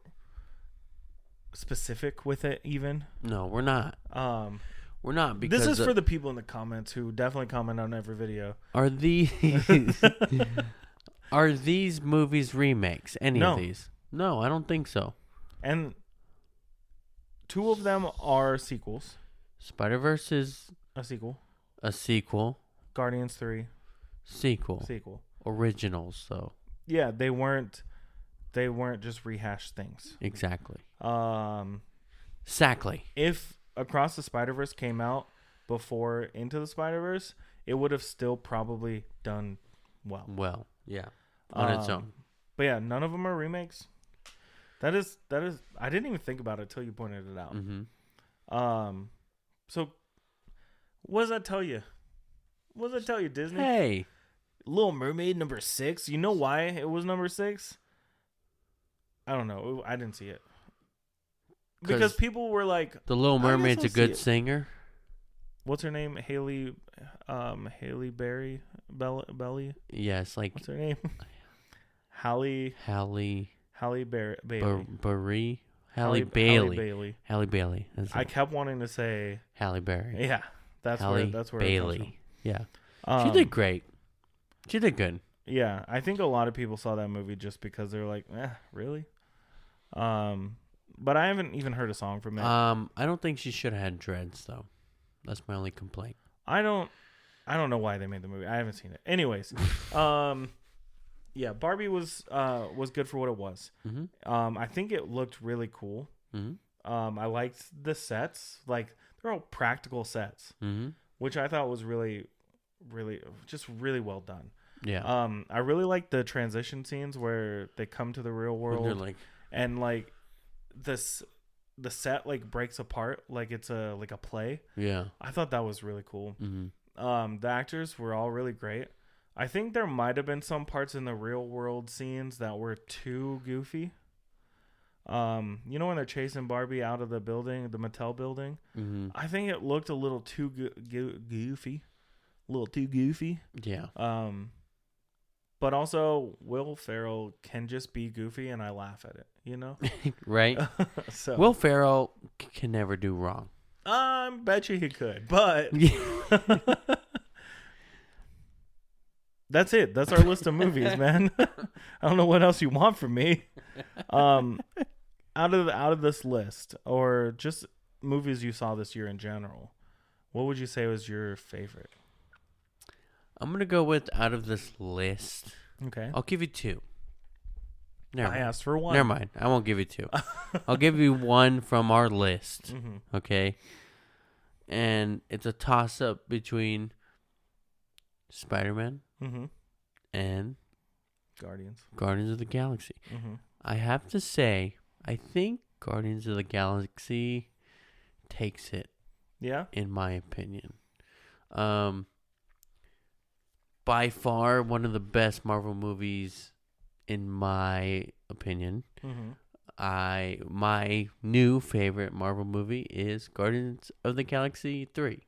specific with it even. No, we're not. We're not, because this is for the people in the comments who definitely comment on every video. Are these movies remakes? Any of these? No, I don't think so. And 2 of them are sequels. Spider-Verse is a sequel. Guardians 3 sequel. Originals, though. Yeah, they weren't just rehashed things. Exactly. Exactly. If Across the Spider-Verse came out before Into the Spider-Verse, it would have still probably done well. Well, yeah. On its own. But yeah, none of them are remakes. That is I didn't even think about it until you pointed it out. Mm-hmm. So What does that tell you? What does that tell you, Disney? Hey. Little Mermaid number 6. You know why it was number 6? I don't know. I didn't see it. Because people were like, The Little Mermaid's a good singer. What's her name? Haley Berry Belly? Yes, like what's her name? Halle Bailey. Halle Bailey. I kept wanting to say Halle Berry. Yeah, that's Halle where Bailey. Yeah, she did great. She did good. Yeah, I think a lot of people saw that movie just because they're like, really? But I haven't even heard a song from it. I don't think she should have had dreads though. That's my only complaint. I don't know why they made the movie. I haven't seen it. Anyways, yeah, Barbie was good for what it was. Mm-hmm. I think it looked really cool. Mm-hmm. I liked the sets. Like, they're all practical sets, which I thought was really, really, just really well done. Yeah. I really liked the transition scenes where they come to the real world and like the set like breaks apart like it's a play. Yeah. I thought that was really cool. Mm-hmm. The actors were all really great. I think there might have been some parts in the real world scenes that were too goofy. You know when they're chasing Barbie out of the building, the Mattel building? Mm-hmm. I think it looked a little too goofy. A little too goofy. Yeah. But also Will Ferrell can just be goofy and I laugh at it, you know? Right? So Will Ferrell can never do wrong. I bet you he could, but that's it. That's our list of movies, man. I don't know what else you want from me. Out of this list, or just movies you saw this year in general, what would you say was your favorite? I'm gonna go with out of this list. Okay. I'll give you 2. I asked for 1. Never mind. I won't give you 2. I'll give you 1 from our list. Mm-hmm. Okay. And it's a toss up between Spider-Man and Guardians of the Galaxy. Mm-hmm. I have to say, I think Guardians of the Galaxy takes it. Yeah. In my opinion. By far one of the best Marvel movies in my opinion. My new favorite Marvel movie is Guardians of the Galaxy 3.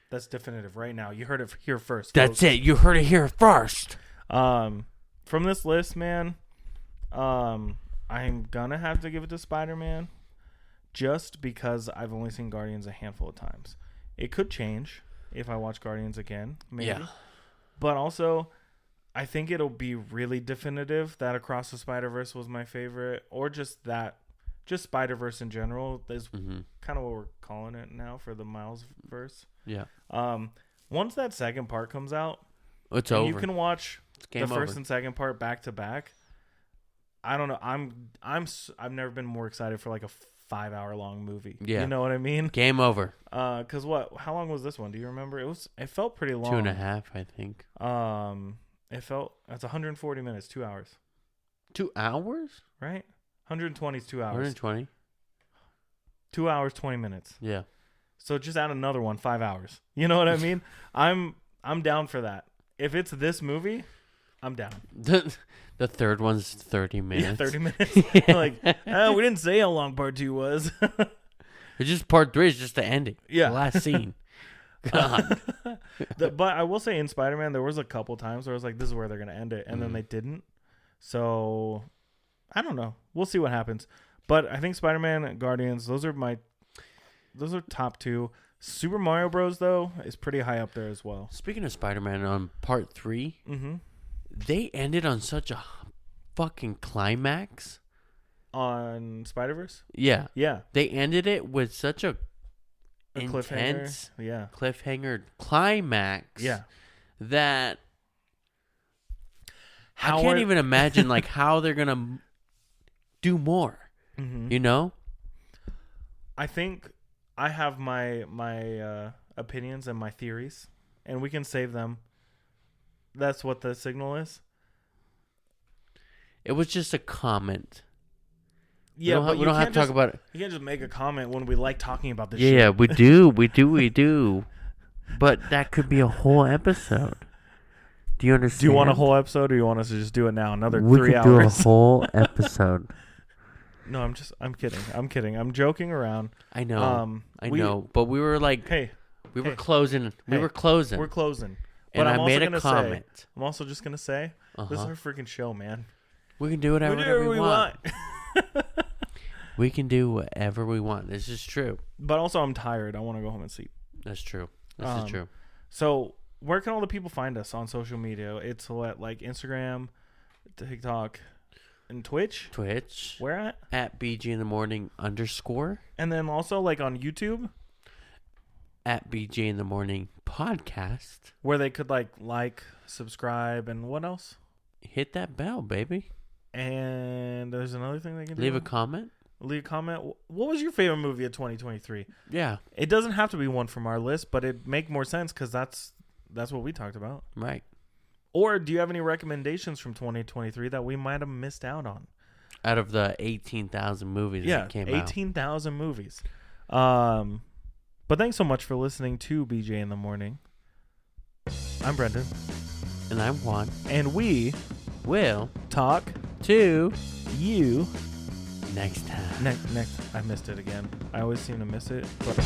That's definitive right now. You heard it here first. That's it. You heard it here first. From this list, man, I'm gonna have to give it to Spider-Man just because I've only seen Guardians a handful of times. It could change if I watch Guardians again, maybe. Yeah. But also, I think it'll be really definitive that Across the Spider-Verse was my favorite, or just Spider-Verse in general is kind of what we're calling it now for the Miles verse. Yeah. Once that second part comes out, it's over. You can watch the first and second part back to back. I don't know. I've never been more excited for like a 5-hour long movie. Yeah. You know what I mean? Game over. Cause how long was this one? Do you remember? It felt pretty long. 2.5, I think. That's 140 minutes, 2 hours. 2 hours? Right? 120 is 2 hours. 120. 2 hours, 20 minutes. Yeah. So just add another one, 5 hours. You know what I mean? I'm down for that. If it's this movie, I'm down. The third one's 30 minutes. Yeah, 30 minutes. Like, we didn't say how long part 2 was. It's just part 3 is just the ending. Yeah. The last scene. God. But I will say in Spider-Man, there was a couple times where I was like, this is where they're going to end it. And then they didn't. So, I don't know. We'll see what happens. But I think Spider-Man and Guardians, those are top 2. Super Mario Bros. Though is pretty high up there as well. Speaking of Spider-Man, on part 3, they ended on such a fucking climax. On Spider-Verse? Yeah. Yeah. They ended it with such a intense cliffhanger climax. Yeah. That I can't even imagine like how they're going to do more. You know? I think I have my opinions and my theories, and we can save them. That's what the signal is. It was just a comment. Yeah, but we don't have to talk about it. You can't just make a comment when we like talking about this. Yeah, we do. But that could be a whole episode. Do you understand? Do you want a whole episode, or you want us to just do it now? Another 3 hours. We could do a whole episode. No, I'm kidding. I'm joking around. I know. I know. But we were like, we were closing. We're closing. And I made a comment. I'm also just gonna say, this is our freaking show, man. We can do whatever we want. We can do whatever we want. This is true. But also, I'm tired. I want to go home and sleep. That's true. This is true. So, where can all the people find us on social media? It's like Instagram, TikTok, and Twitch. Where at? At BG in the Morning _. And then also like on YouTube. At BG in the Morning Podcast. Where they could like, subscribe, and what else? Hit that bell, baby. And there's another thing they can do. Leave a comment. What was your favorite movie of 2023? Yeah. It doesn't have to be one from our list, but it make more sense because that's what we talked about. Right. Or do you have any recommendations from 2023 that we might have missed out on? Out of the 18,000 movies that came out. 18,000 movies. But thanks so much for listening to BJ in the Morning. I'm Brendan. And I'm Juan. And we will talk to you next time. Next. I missed it again. I always seem to miss it. But